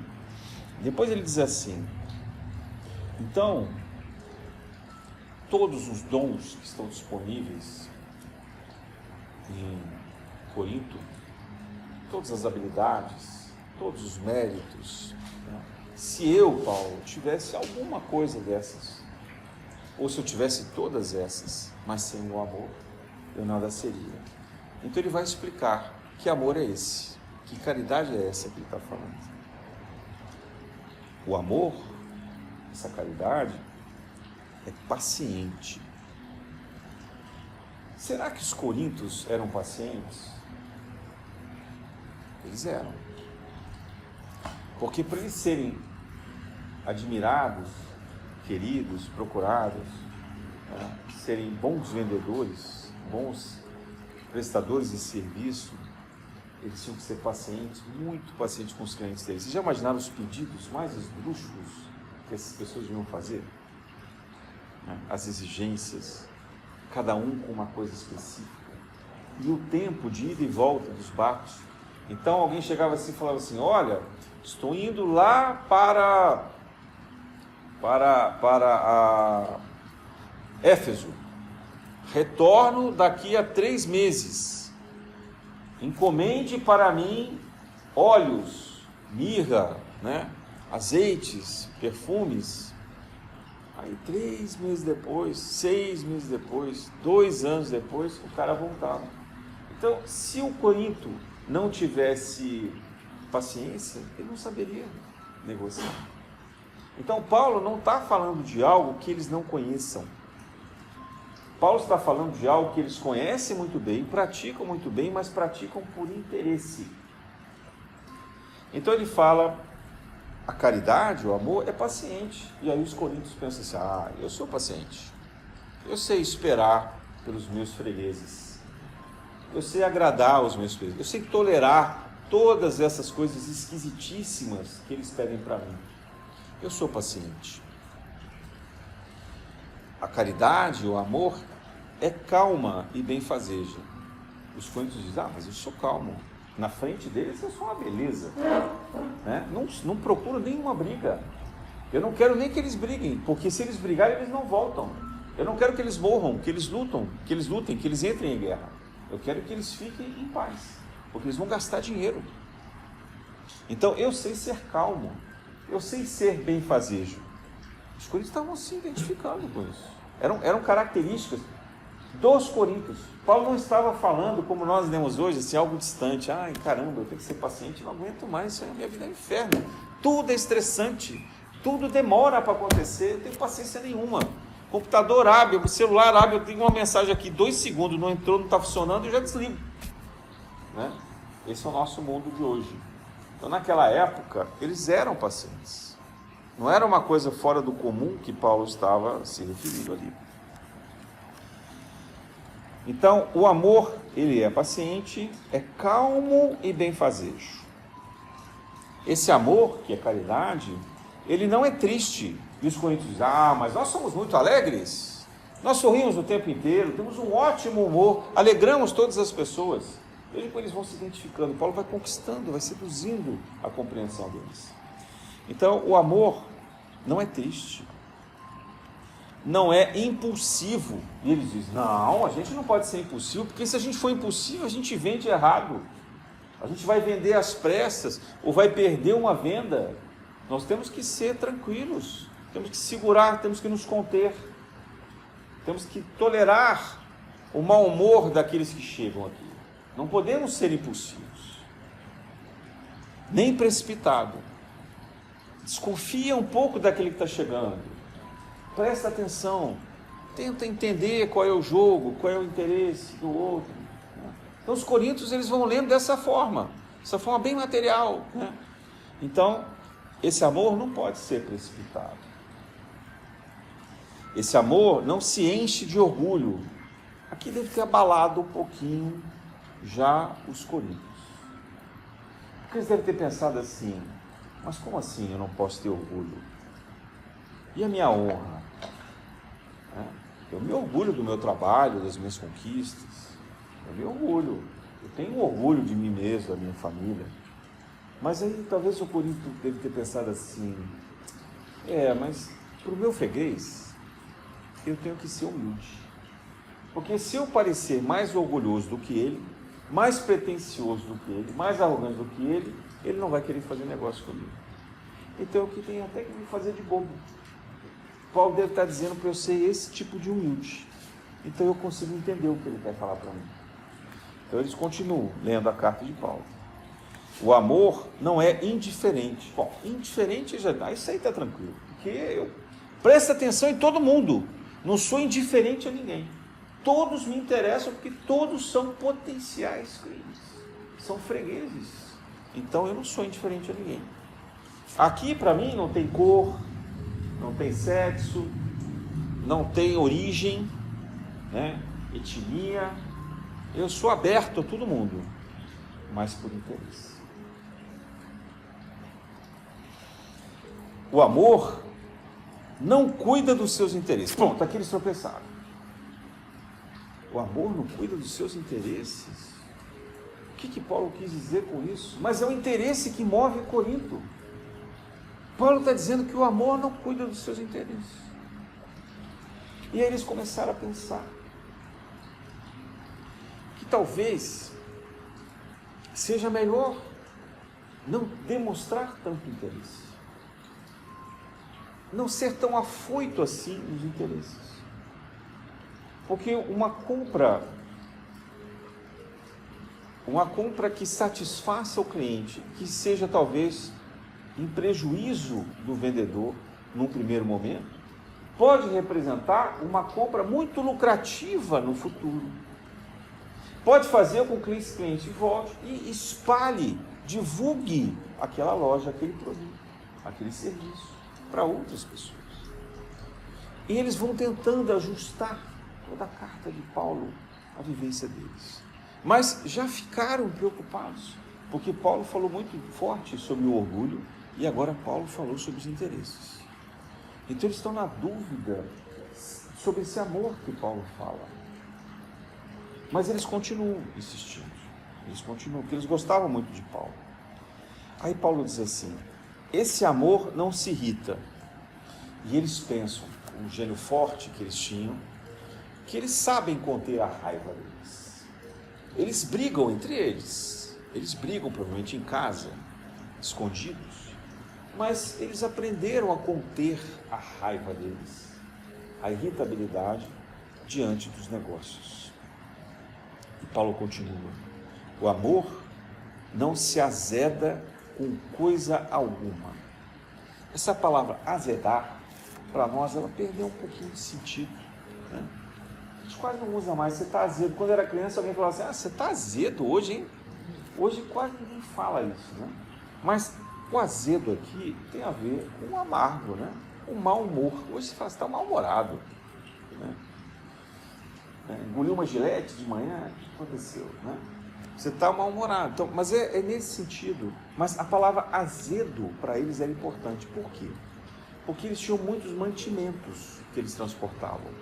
Depois ele diz assim: então, todos os dons que estão disponíveis em Corinto, todas as habilidades, todos os méritos, né? Se eu, Paulo, tivesse alguma coisa dessas, ou se eu tivesse todas essas, mas sem o amor, eu nada seria. Então ele vai explicar que amor é esse, que caridade é essa que ele está falando. O amor, essa caridade, é paciente. Será que os coríntios eram pacientes? Eles eram. Porque para eles serem admirados, queridos, procurados, né, serem bons vendedores, bons prestadores de serviço, eles tinham que ser pacientes, muito pacientes com os clientes deles. Vocês já imaginaram os pedidos mais esdrúxulos que essas pessoas deviam fazer? Né? As exigências, cada um com uma coisa específica. E o tempo de ida e volta dos barcos. Então alguém chegava assim e falava assim: olha, estou indo lá para a Éfeso, retorno daqui a 3 meses, encomende para mim óleos, mirra, né, azeites, perfumes. Aí 3 meses depois, 6 meses depois, 2 anos depois, o cara voltava. Então, se o Corinto não tivesse paciência, ele não saberia negociar. Então Paulo não está falando de algo que eles não conheçam. Paulo está falando de algo que eles conhecem muito bem, praticam muito bem, mas praticam por interesse. Então ele fala: a caridade, o amor é paciente. E aí os coríntios pensam assim: eu sou paciente, eu sei esperar pelos meus fregueses, eu sei agradar os meus fregueses, eu sei tolerar todas essas coisas esquisitíssimas que eles pedem para mim. Eu sou paciente. A caridade, o amor, é calma e benfazeja. Os coríntios dizem, mas eu sou calmo. Na frente deles eu sou uma beleza. Né? Não procuro nenhuma briga. Eu não quero nem que eles briguem, porque se eles brigarem, eles não voltam. Eu não quero que eles morram, que eles lutem, que eles entrem em guerra. Eu quero que eles fiquem em paz, porque eles vão gastar dinheiro. Então eu sei ser calmo, eu sei ser benfazejo. Os coríntios estavam se identificando com isso. Eram características dos coríntios. Paulo não estava falando, como nós lemos hoje, assim, algo distante. Ai, caramba, eu tenho que ser paciente, não aguento mais, isso aí, minha vida é um inferno. Tudo é estressante, tudo demora para acontecer, eu não tenho paciência nenhuma. Computador abre, o celular abre, eu tenho uma mensagem aqui, 2 segundos, não entrou, não está funcionando, eu já desligo. Né? Esse é o nosso mundo de hoje. Então, naquela época, eles eram pacientes. Não era uma coisa fora do comum que Paulo estava se referindo ali. Então, o amor, ele é paciente, é calmo e benfazejo. Esse amor, que é caridade, ele não é triste. E os coríntios dizem, mas nós somos muito alegres, nós sorrimos o tempo inteiro, temos um ótimo humor, alegramos todas as pessoas. Veja como eles vão se identificando, Paulo vai conquistando, vai seduzindo a compreensão deles. Então, o amor não é triste, não é impulsivo. E eles dizem, não, a gente não pode ser impulsivo, porque se a gente for impulsivo, a gente vende errado. A gente vai vender às pressas, ou vai perder uma venda. Nós temos que ser tranquilos, temos que segurar, temos que nos conter, temos que tolerar o mau humor daqueles que chegam aqui. Não podemos ser impulsivos, nem precipitado. Desconfia um pouco daquele que está chegando, presta atenção, tenta entender qual é o jogo, qual é o interesse do outro. Então os coríntios, eles vão lendo dessa forma bem material. Né? Então, esse amor não pode ser precipitado. Esse amor não se enche de orgulho. Aqui deve ter abalado um pouquinho já os coríntios. Porque eles devem ter pensado assim, mas como assim eu não posso ter orgulho? E a minha honra? Eu me orgulho do meu trabalho, das minhas conquistas. Eu me orgulho. Eu tenho orgulho de mim mesmo, da minha família. Mas aí talvez o Corinto deve ter pensado assim, mas para o meu freguês, eu tenho que ser humilde. Porque se eu parecer mais orgulhoso do que ele, mais pretensioso do que ele, mais arrogante do que ele não vai querer fazer negócio comigo. Então eu tenho até que me fazer de bobo. Paulo deve estar dizendo para eu ser esse tipo de humilde. Então eu consigo entender o que ele quer falar para mim. Então eles continuam lendo a carta de Paulo. O amor não é indiferente. Bom, indiferente já dá, isso aí está tranquilo. Porque eu presto atenção em todo mundo. Não sou indiferente a ninguém. Todos me interessam porque todos são potenciais clientes. São fregueses. Então eu não sou indiferente a ninguém. Aqui para mim não tem cor, não tem sexo, não tem origem, etnia. Eu sou aberto a todo mundo, mas por interesse. O amor não cuida dos seus interesses. Pronto, aqui eles tropeçaram. O amor não cuida dos seus interesses? O que Paulo quis dizer com isso? Mas é o interesse que move Corinto. Paulo está dizendo que o amor não cuida dos seus interesses. E aí eles começaram a pensar que talvez seja melhor não demonstrar tanto interesse, não ser tão afoito assim nos interesses. Porque uma compra que satisfaça o cliente, que seja talvez em prejuízo do vendedor num primeiro momento, pode representar uma compra muito lucrativa no futuro. Pode fazer com que esse cliente volte e espalhe, divulgue aquela loja, aquele produto, aquele serviço para outras pessoas. E eles vão tentando ajustar toda a carta de Paulo à vivência deles. Mas já ficaram preocupados Porque Paulo falou muito forte sobre o orgulho e agora Paulo falou sobre os interesses. Então eles estão na dúvida sobre esse amor que Paulo fala. Mas eles continuam insistindo. Eles continuam, porque eles gostavam muito de Paulo. Aí Paulo diz assim: esse amor não se irrita. E eles pensam, um gênio forte que eles tinham, que eles sabem conter a raiva deles. Eles brigam entre eles. Eles brigam provavelmente em casa, escondidos. Mas eles aprenderam a conter a raiva deles, a irritabilidade diante dos negócios. E Paulo continua: o amor não se azeda com coisa alguma. Essa palavra azedar, para nós, ela perdeu um pouquinho de sentido, né? A gente quase não usa mais. Você está azedo. Quando era criança, alguém falava assim: você está azedo hoje, hein? Hoje quase ninguém fala isso, né? Mas o azedo aqui tem a ver com o amargo, né? O mau humor. Hoje você fala: você está mal-humorado, né? Engoliu uma gilete de manhã, o que aconteceu, né? Você está mal-humorado. Então, mas é nesse sentido. Mas a palavra azedo para eles era importante. Por quê? Porque eles tinham muitos mantimentos que eles transportavam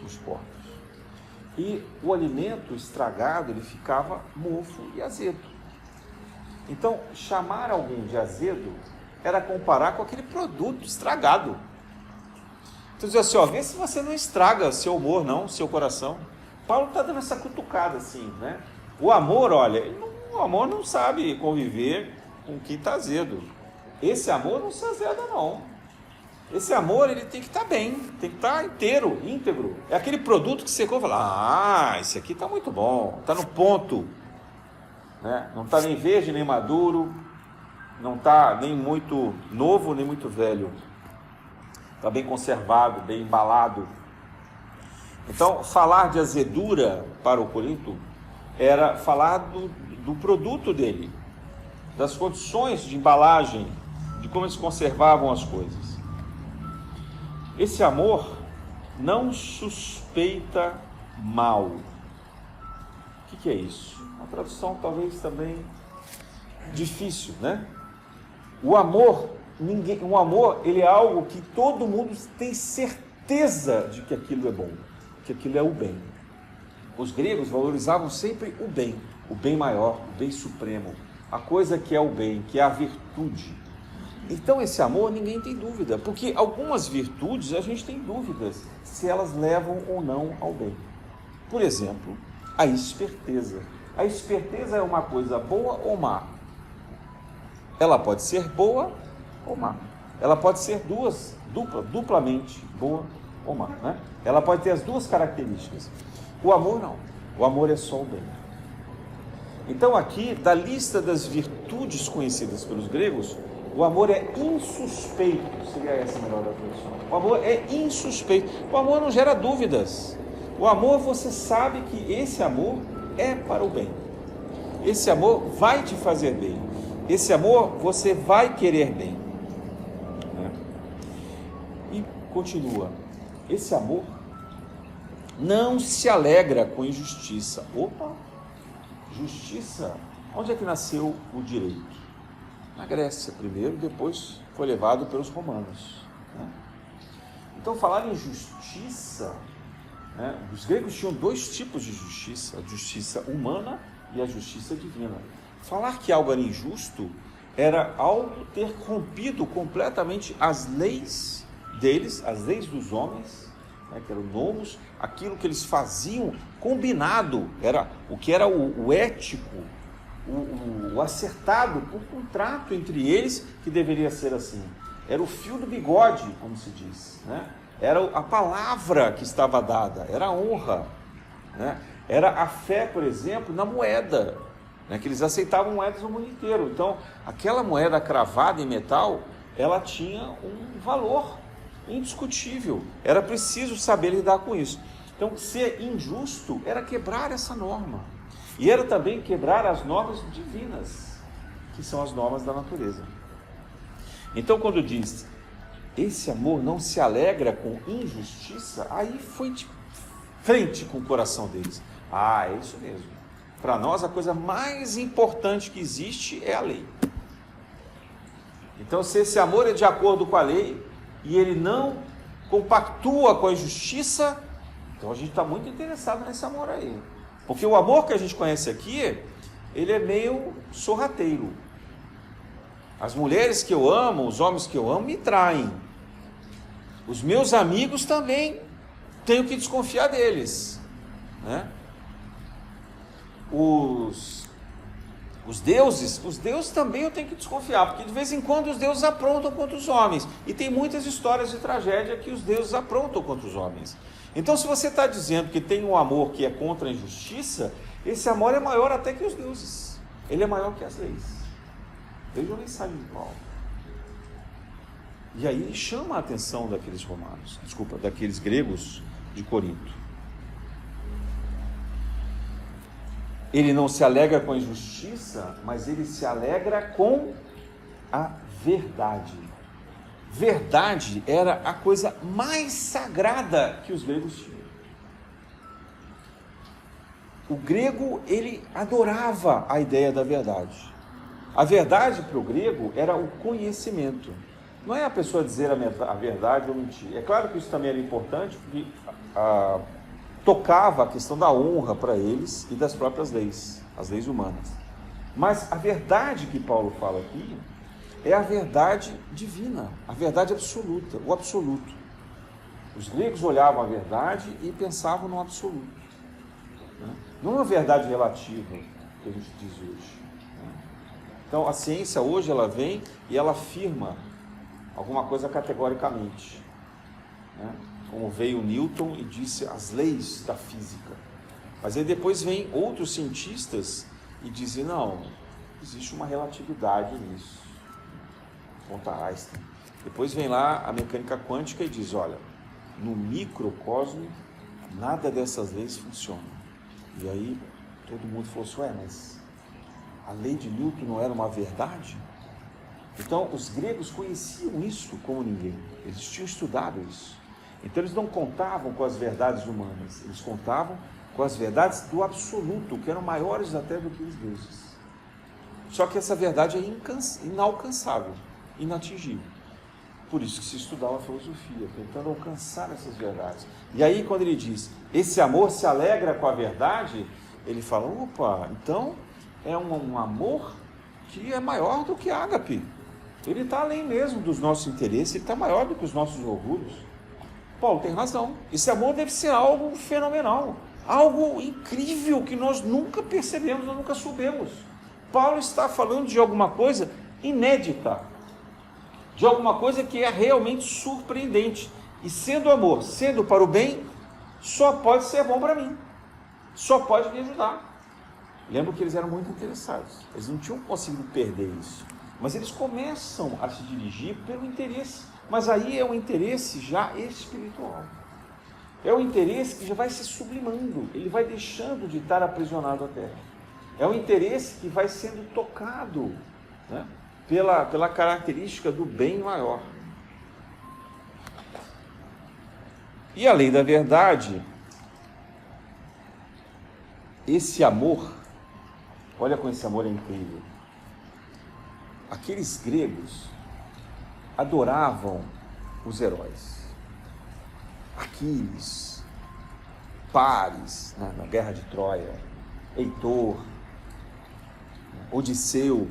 nos portos. E o alimento estragado, ele ficava mofo e azedo. Então, chamar alguém de azedo era comparar com aquele produto estragado. Então, diz assim, vê se você não estraga seu humor, não, seu coração. Paulo está dando essa cutucada assim, né? O amor, olha, o amor não sabe conviver com quem está azedo. Esse amor não se azeda, não. Esse amor, ele tem que estar bem, tem que estar inteiro, íntegro. É aquele produto que você compra e fala: esse aqui está muito bom, está no ponto, né? Não está nem verde, nem maduro, não está nem muito novo, nem muito velho. Está bem conservado, bem embalado. Então, falar de azedura para o Corinto era falar do produto dele, das condições de embalagem, de como eles conservavam as coisas. Esse amor não suspeita mal. O que é isso? Uma tradução talvez também difícil, né? O amor, ele é algo que todo mundo tem certeza de que aquilo é bom, que aquilo é o bem. Os gregos valorizavam sempre o bem maior, o bem supremo, a coisa que é o bem, que é a virtude. Então esse amor ninguém tem dúvida, porque algumas virtudes a gente tem dúvidas se elas levam ou não ao bem. Por exemplo, a esperteza. A esperteza é uma coisa boa ou má? Ela pode ser boa ou má. Ela pode ser duplamente boa ou má, né? Ela pode ter as duas características. O amor não. O amor é só o bem. Então aqui, da lista das virtudes conhecidas pelos gregos, o amor é insuspeito. Seria essa a melhor da tradução. O amor é insuspeito. O amor não gera dúvidas. O amor, você sabe que esse amor é para o bem. Esse amor vai te fazer bem. Esse amor, você vai querer bem. Né? E continua. Esse amor não se alegra com injustiça. Opa! Justiça? Onde é que nasceu o direito? Na Grécia primeiro, depois foi levado pelos romanos, né? Então falar em justiça, né? Os gregos tinham dois tipos de justiça: a justiça humana e a justiça divina. Falar que algo era injusto era algo ter rompido completamente as leis deles, as leis dos homens, né, que eram nomos, aquilo que eles faziam combinado, era o que era o ético, o acertado por contrato entre eles, que deveria ser assim. Era o fio do bigode, como se diz, né? Era a palavra que estava dada, era a honra, né? Era a fé, por exemplo, na moeda, né? Que eles aceitavam moedas no mundo inteiro. Então, aquela moeda cravada em metal, ela tinha um valor indiscutível. Era preciso saber lidar com isso. Então, ser injusto era quebrar essa norma. E era também quebrar as normas divinas, que são as normas da natureza. Então, quando diz, esse amor não se alegra com injustiça, aí foi de frente com o coração deles. É isso mesmo. Para nós, a coisa mais importante que existe é a lei. Então, se esse amor é de acordo com a lei e ele não compactua com a injustiça, então a gente está muito interessado nesse amor aí. Porque o amor que a gente conhece aqui, ele é meio sorrateiro. As mulheres que eu amo, os homens que eu amo, me traem. Os meus amigos também, tenho que desconfiar deles, né? Os deuses também eu tenho que desconfiar, porque de vez em quando os deuses aprontam contra os homens, e tem muitas histórias de tragédia que os deuses aprontam contra os homens. Então, se você está dizendo que tem um amor que é contra a injustiça, esse amor é maior até que os deuses, ele é maior que as leis. Veja a mensagem de Paulo. E aí ele chama a atenção daqueles gregos de Corinto. Ele não se alegra com a injustiça, mas ele se alegra com a verdade. Verdade era a coisa mais sagrada que os gregos tinham. O grego, ele adorava a ideia da verdade. A verdade para o grego era o conhecimento. Não é a pessoa dizer a verdade ou mentir. É claro que isso também era importante, porque tocava a questão da honra para eles e das próprias leis, as leis humanas. Mas a verdade que Paulo fala aqui é a verdade divina, a verdade absoluta, o absoluto. Os gregos olhavam a verdade e pensavam no absoluto, né? Não é uma verdade relativa, que a gente diz hoje, né? Então a ciência hoje ela vem e ela afirma alguma coisa categoricamente, né? Como veio Newton e disse as leis da física. Mas aí depois vem outros cientistas e dizem, não, existe uma relatividade nisso. Conta Einstein. Depois vem lá a mecânica quântica e diz, olha, no microcosmo, nada dessas leis funciona. E aí todo mundo falou assim, mas a lei de Newton não era uma verdade? Então os gregos conheciam isso como ninguém. Eles tinham estudado isso. Então eles não contavam com as verdades humanas, eles contavam com as verdades do absoluto, que eram maiores até do que os deuses. Só que essa verdade é inalcançável, inatingível. Por isso que se estudava a filosofia, tentando alcançar essas verdades. E aí quando ele diz, esse amor se alegra com a verdade, ele fala, opa, então é um amor que é maior do que ágape. Ele está além mesmo dos nossos interesses, ele está maior do que os nossos orgulhos. Paulo tem razão, esse amor deve ser algo fenomenal, algo incrível que nós nunca percebemos, nós nunca soubemos. Paulo está falando de alguma coisa inédita, de alguma coisa que é realmente surpreendente, e sendo amor, sendo para o bem, só pode ser bom para mim, só pode me ajudar. Lembro que eles eram muito interessados, eles não tinham conseguido perder isso, mas eles começam a se dirigir pelo interesse. Mas aí é um interesse já espiritual. É um interesse que já vai se sublimando, ele vai deixando de estar aprisionado à terra. É um interesse que vai sendo tocado, né, pela característica do bem maior. E além da verdade, esse amor, olha como esse amor é incrível. Aqueles gregos adoravam os heróis. Aquiles, Paris, né, na guerra de Troia, Heitor, Odisseu,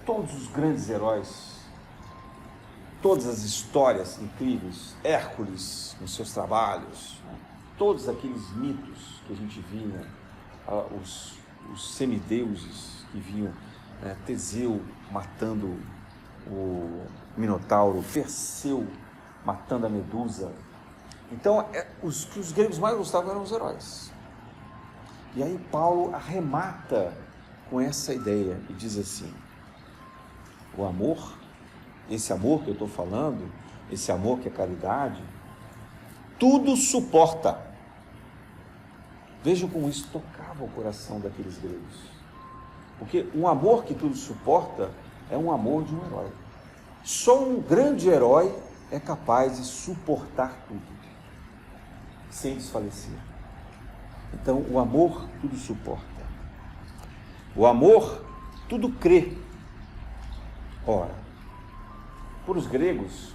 todos os grandes heróis, todas as histórias incríveis, Hércules nos seus trabalhos, né, todos aqueles mitos que a gente via, os semideuses que vinham, Teseu matando o Minotauro, Perseu matando a Medusa. Então, os que os gregos mais gostavam eram os heróis. E aí Paulo arremata com essa ideia e diz assim, o amor, esse amor que eu estou falando, esse amor que é caridade, tudo suporta. Vejam como isso tocava o coração daqueles gregos. Porque um amor que tudo suporta é um amor de um herói. Só um grande herói é capaz de suportar tudo, sem desfalecer. Então, o amor tudo suporta. O amor tudo crê. Ora, para os gregos,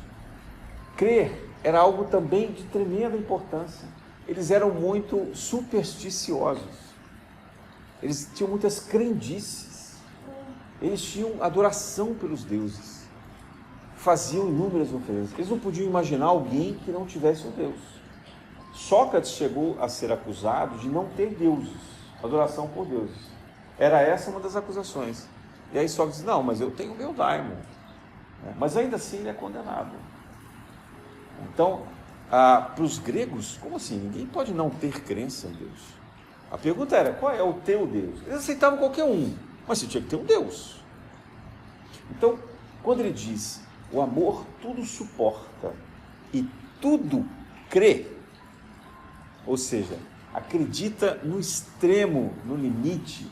crer era algo também de tremenda importância. Eles eram muito supersticiosos. Eles tinham muitas crendices. Eles tinham adoração pelos deuses. Faziam inúmeras oferendas. Eles não podiam imaginar alguém que não tivesse um Deus. Sócrates chegou a ser acusado de não ter deuses, adoração por deuses. Era essa uma das acusações. E aí Sócrates diz, não, mas eu tenho o meu daimon. Mas ainda assim ele é condenado. Então, para os gregos, como assim? Ninguém pode não ter crença em Deus. A pergunta era, qual é o teu Deus? Eles aceitavam qualquer um, mas você tinha que ter um Deus. Então, quando ele diz, o amor tudo suporta e tudo crê, ou seja, acredita no extremo, no limite,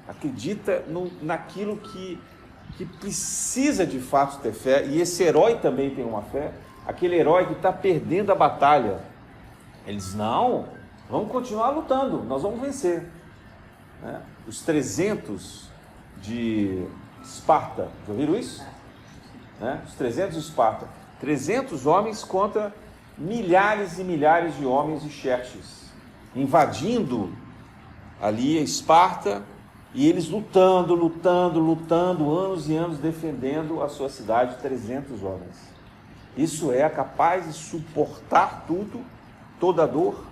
acredita naquilo que precisa de fato ter fé, e esse herói também tem uma fé, aquele herói que está perdendo a batalha. Eles, não, vamos continuar lutando, nós vamos vencer. Os 300 de Esparta, já viram isso? Os 300 de Esparta, 300 homens contra milhares e milhares de homens de Xerxes, invadindo ali a Esparta, e eles lutando, anos e anos, defendendo a sua cidade, 300 homens. Isso é capaz de suportar tudo, toda a dor,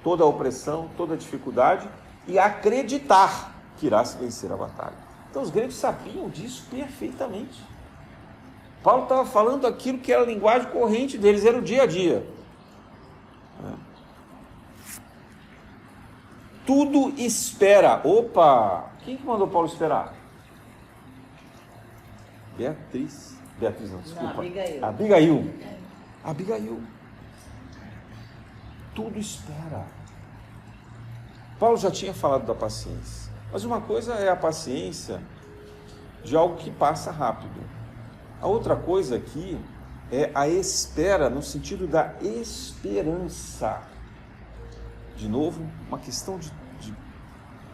toda a opressão, toda a dificuldade, e acreditar que irá se vencer a batalha. Então os gregos sabiam disso perfeitamente. Paulo estava falando aquilo que era a linguagem corrente deles, era o dia a dia. Tudo espera. Opa! Quem que mandou Paulo esperar? Beatriz não, desculpa. Não, Abigail. Tudo espera. Paulo já tinha falado da paciência. Mas uma coisa é a paciência de algo que passa rápido. A outra coisa aqui é a espera no sentido da esperança. De novo, uma questão de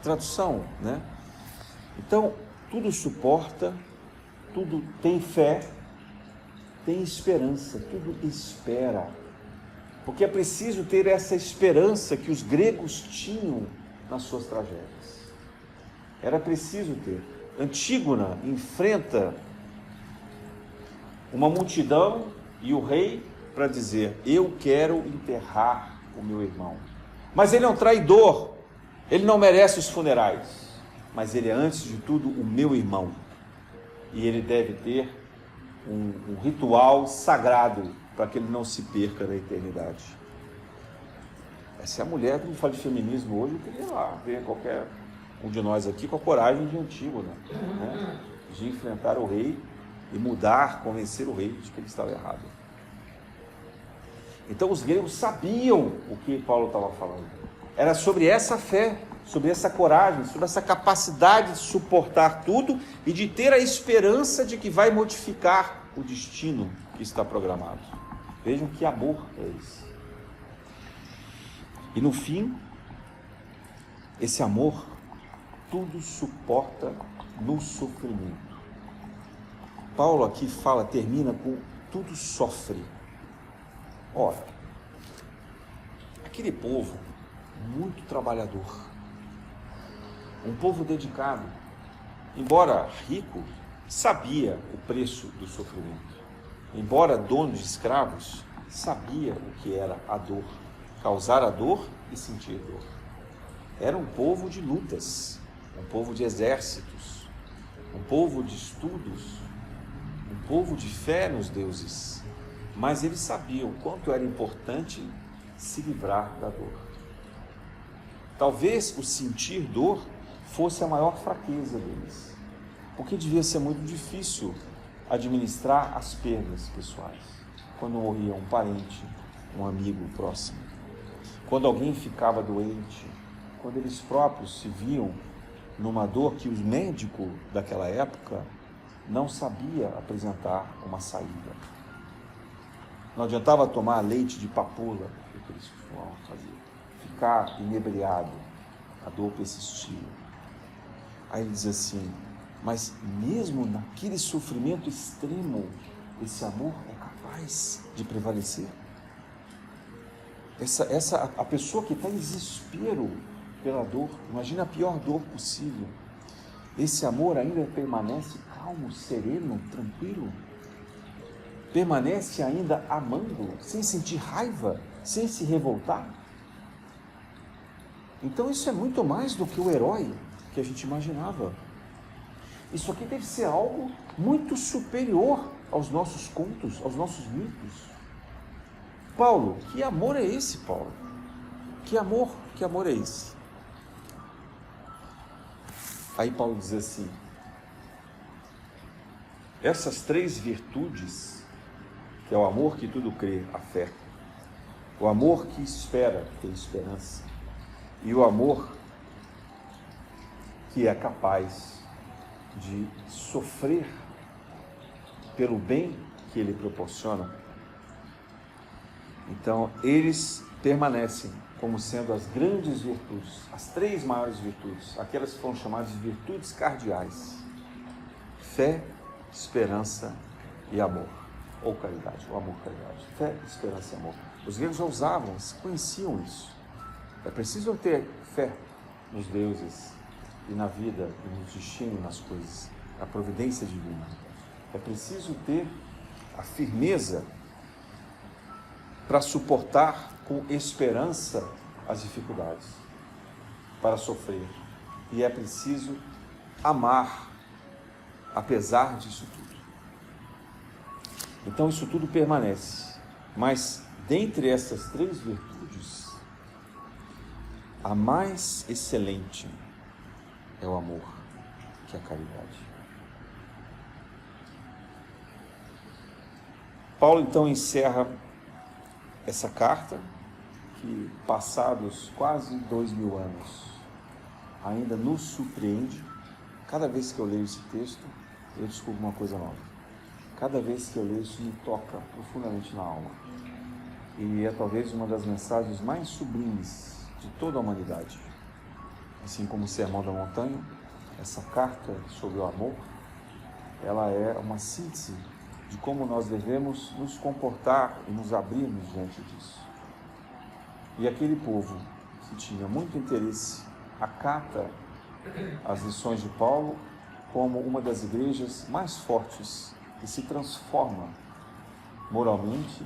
tradução, né? Então, tudo suporta, tudo tem fé, tem esperança, tudo espera. Porque é preciso ter essa esperança que os gregos tinham nas suas tragédias. Era preciso ter. Antígona enfrenta uma multidão e o rei para dizer, eu quero enterrar o meu irmão. Mas ele é um traidor, ele não merece os funerais, mas ele é antes de tudo o meu irmão. E ele deve ter um ritual sagrado para que ele não se perca na eternidade. Essa é a mulher, quando fala de feminismo hoje, eu queria lá ver qualquer um de nós aqui com a coragem de Antígona, né? De enfrentar o rei e mudar, convencer o rei de que ele estava errado. Então os gregos sabiam o que Paulo estava falando. Era sobre essa fé, sobre essa coragem, sobre essa capacidade de suportar tudo e de ter a esperança de que vai modificar o destino que está programado. Vejam que amor é esse. E no fim, esse amor tudo suporta no sofrimento. Paulo aqui termina com tudo sofre. Ora, aquele povo muito trabalhador, um povo dedicado, embora rico, sabia o preço do sofrimento. Embora dono de escravos, sabia o que era a dor, causar a dor e sentir dor. Era um povo de lutas, um povo de exércitos, um povo de estudos, um povo de fé nos deuses. Mas eles sabiam o quanto era importante se livrar da dor. Talvez o sentir dor fosse a maior fraqueza deles, porque devia ser muito difícil administrar as perdas pessoais. Quando morria um parente, um amigo próximo, quando alguém ficava doente, quando eles próprios se viam numa dor que os médicos daquela época não sabia apresentar uma saída. Não adiantava tomar leite de papoula, que eles costumavam fazer. ficar inebriado, a dor persistia. Aí ele diz assim, mas mesmo naquele sofrimento extremo, esse amor é capaz de prevalecer. A pessoa que está em desespero pela dor, imagina a pior dor possível, esse amor ainda permanece calmo, sereno, tranquilo, permanece ainda amando, sem sentir raiva, sem se revoltar. Então isso é muito mais do que o herói que a gente imaginava. Isso aqui deve ser algo muito superior aos nossos contos, aos nossos mitos. Paulo, que amor é esse, Paulo? Que amor é esse? Aí Paulo diz assim, essas 3 virtudes, que é o amor que tudo crê, a fé, o amor que espera, tem esperança, e o amor que é capaz de sofrer pelo bem que ele proporciona, então eles permanecem como sendo as grandes virtudes, as 3 maiores virtudes, aquelas que foram chamadas de virtudes cardeais: fé, esperança e amor, ou caridade, o amor, caridade, fé, esperança e amor. Os gregos já usavam, conheciam isso. É preciso ter fé nos deuses e na vida, e no destino, nas coisas, na providência divina. É preciso ter a firmeza para suportar com esperança as dificuldades, para sofrer. E é preciso amar, apesar disso tudo. Então isso tudo permanece. Mas, dentre essas 3 virtudes, a mais excelente é o amor, que é a caridade. Paulo então encerra essa carta, que passados quase 2000 anos, ainda nos surpreende. Cada vez que eu leio esse texto, eu descubro uma coisa nova. Cada vez que eu leio, isso me toca profundamente na alma. E é talvez uma das mensagens mais sublimes de toda a humanidade. Assim como o Sermão da Montanha, essa carta sobre o amor, ela é uma síntese de como nós devemos nos comportar e nos abrirmos diante disso. E aquele povo que tinha muito interesse acata as lições de Paulo como uma das igrejas mais fortes que se transforma moralmente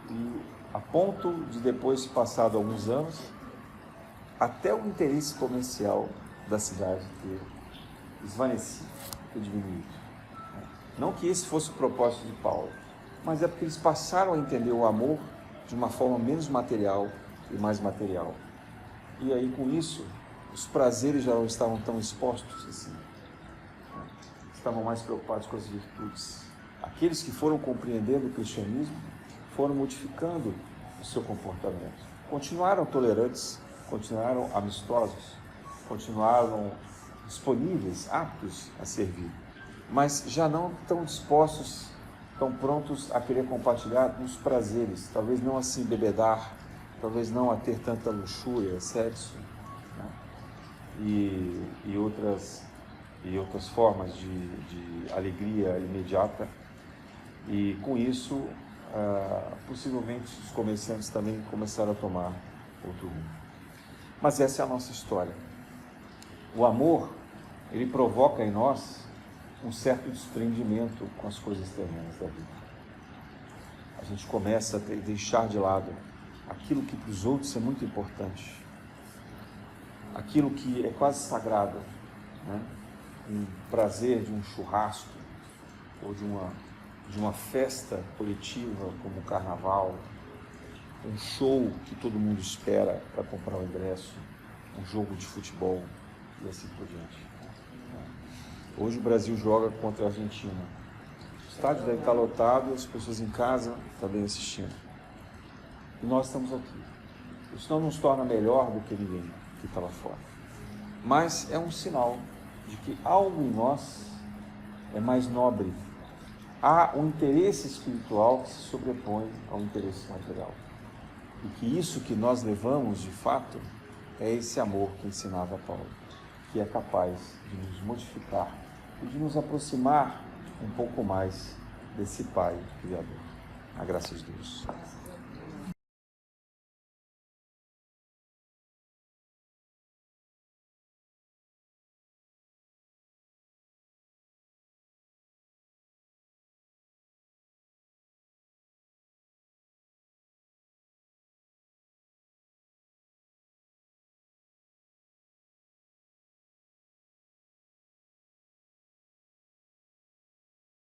e a ponto de depois, passado alguns anos, até o interesse comercial da cidade ter esvanecido, ter diminuído. Não que esse fosse o propósito de Paulo, mas é porque eles passaram a entender o amor de uma forma menos material e mais material. E aí, com isso, os prazeres já não estavam tão expostos assim. Estavam mais preocupados com as virtudes. Aqueles que foram compreendendo o cristianismo foram modificando o seu comportamento. Continuaram tolerantes, continuaram amistosos, continuaram disponíveis, aptos a servir, mas já não tão dispostos, tão prontos a querer compartilhar nos prazeres, talvez não a se embebedar, talvez não a ter tanta luxúria, sexo, né? e outras formas de alegria imediata. E com isso, possivelmente os comerciantes também começaram a tomar outro rumo. Mas essa é a nossa história. O amor, ele provoca em nós um certo desprendimento com as coisas terrenas da vida. A gente começa a deixar de lado aquilo que para os outros é muito importante, aquilo que é quase sagrado, né? Um prazer de um churrasco ou de uma festa coletiva como o carnaval, um show que todo mundo espera para comprar o ingresso, um jogo de futebol e assim por diante. Hoje o Brasil joga contra a Argentina. O estádio deve estar lotado, as pessoas em casa também assistindo. E nós estamos aqui. Isso não nos torna melhor do que ninguém que está lá fora. Mas é um sinal de que algo em nós é mais nobre. Há um interesse espiritual que se sobrepõe ao interesse material. E que isso que nós levamos, de fato, é esse amor que ensinava Paulo, que é capaz de nos modificar e de nos aproximar um pouco mais desse Pai Criador. A graça de Deus.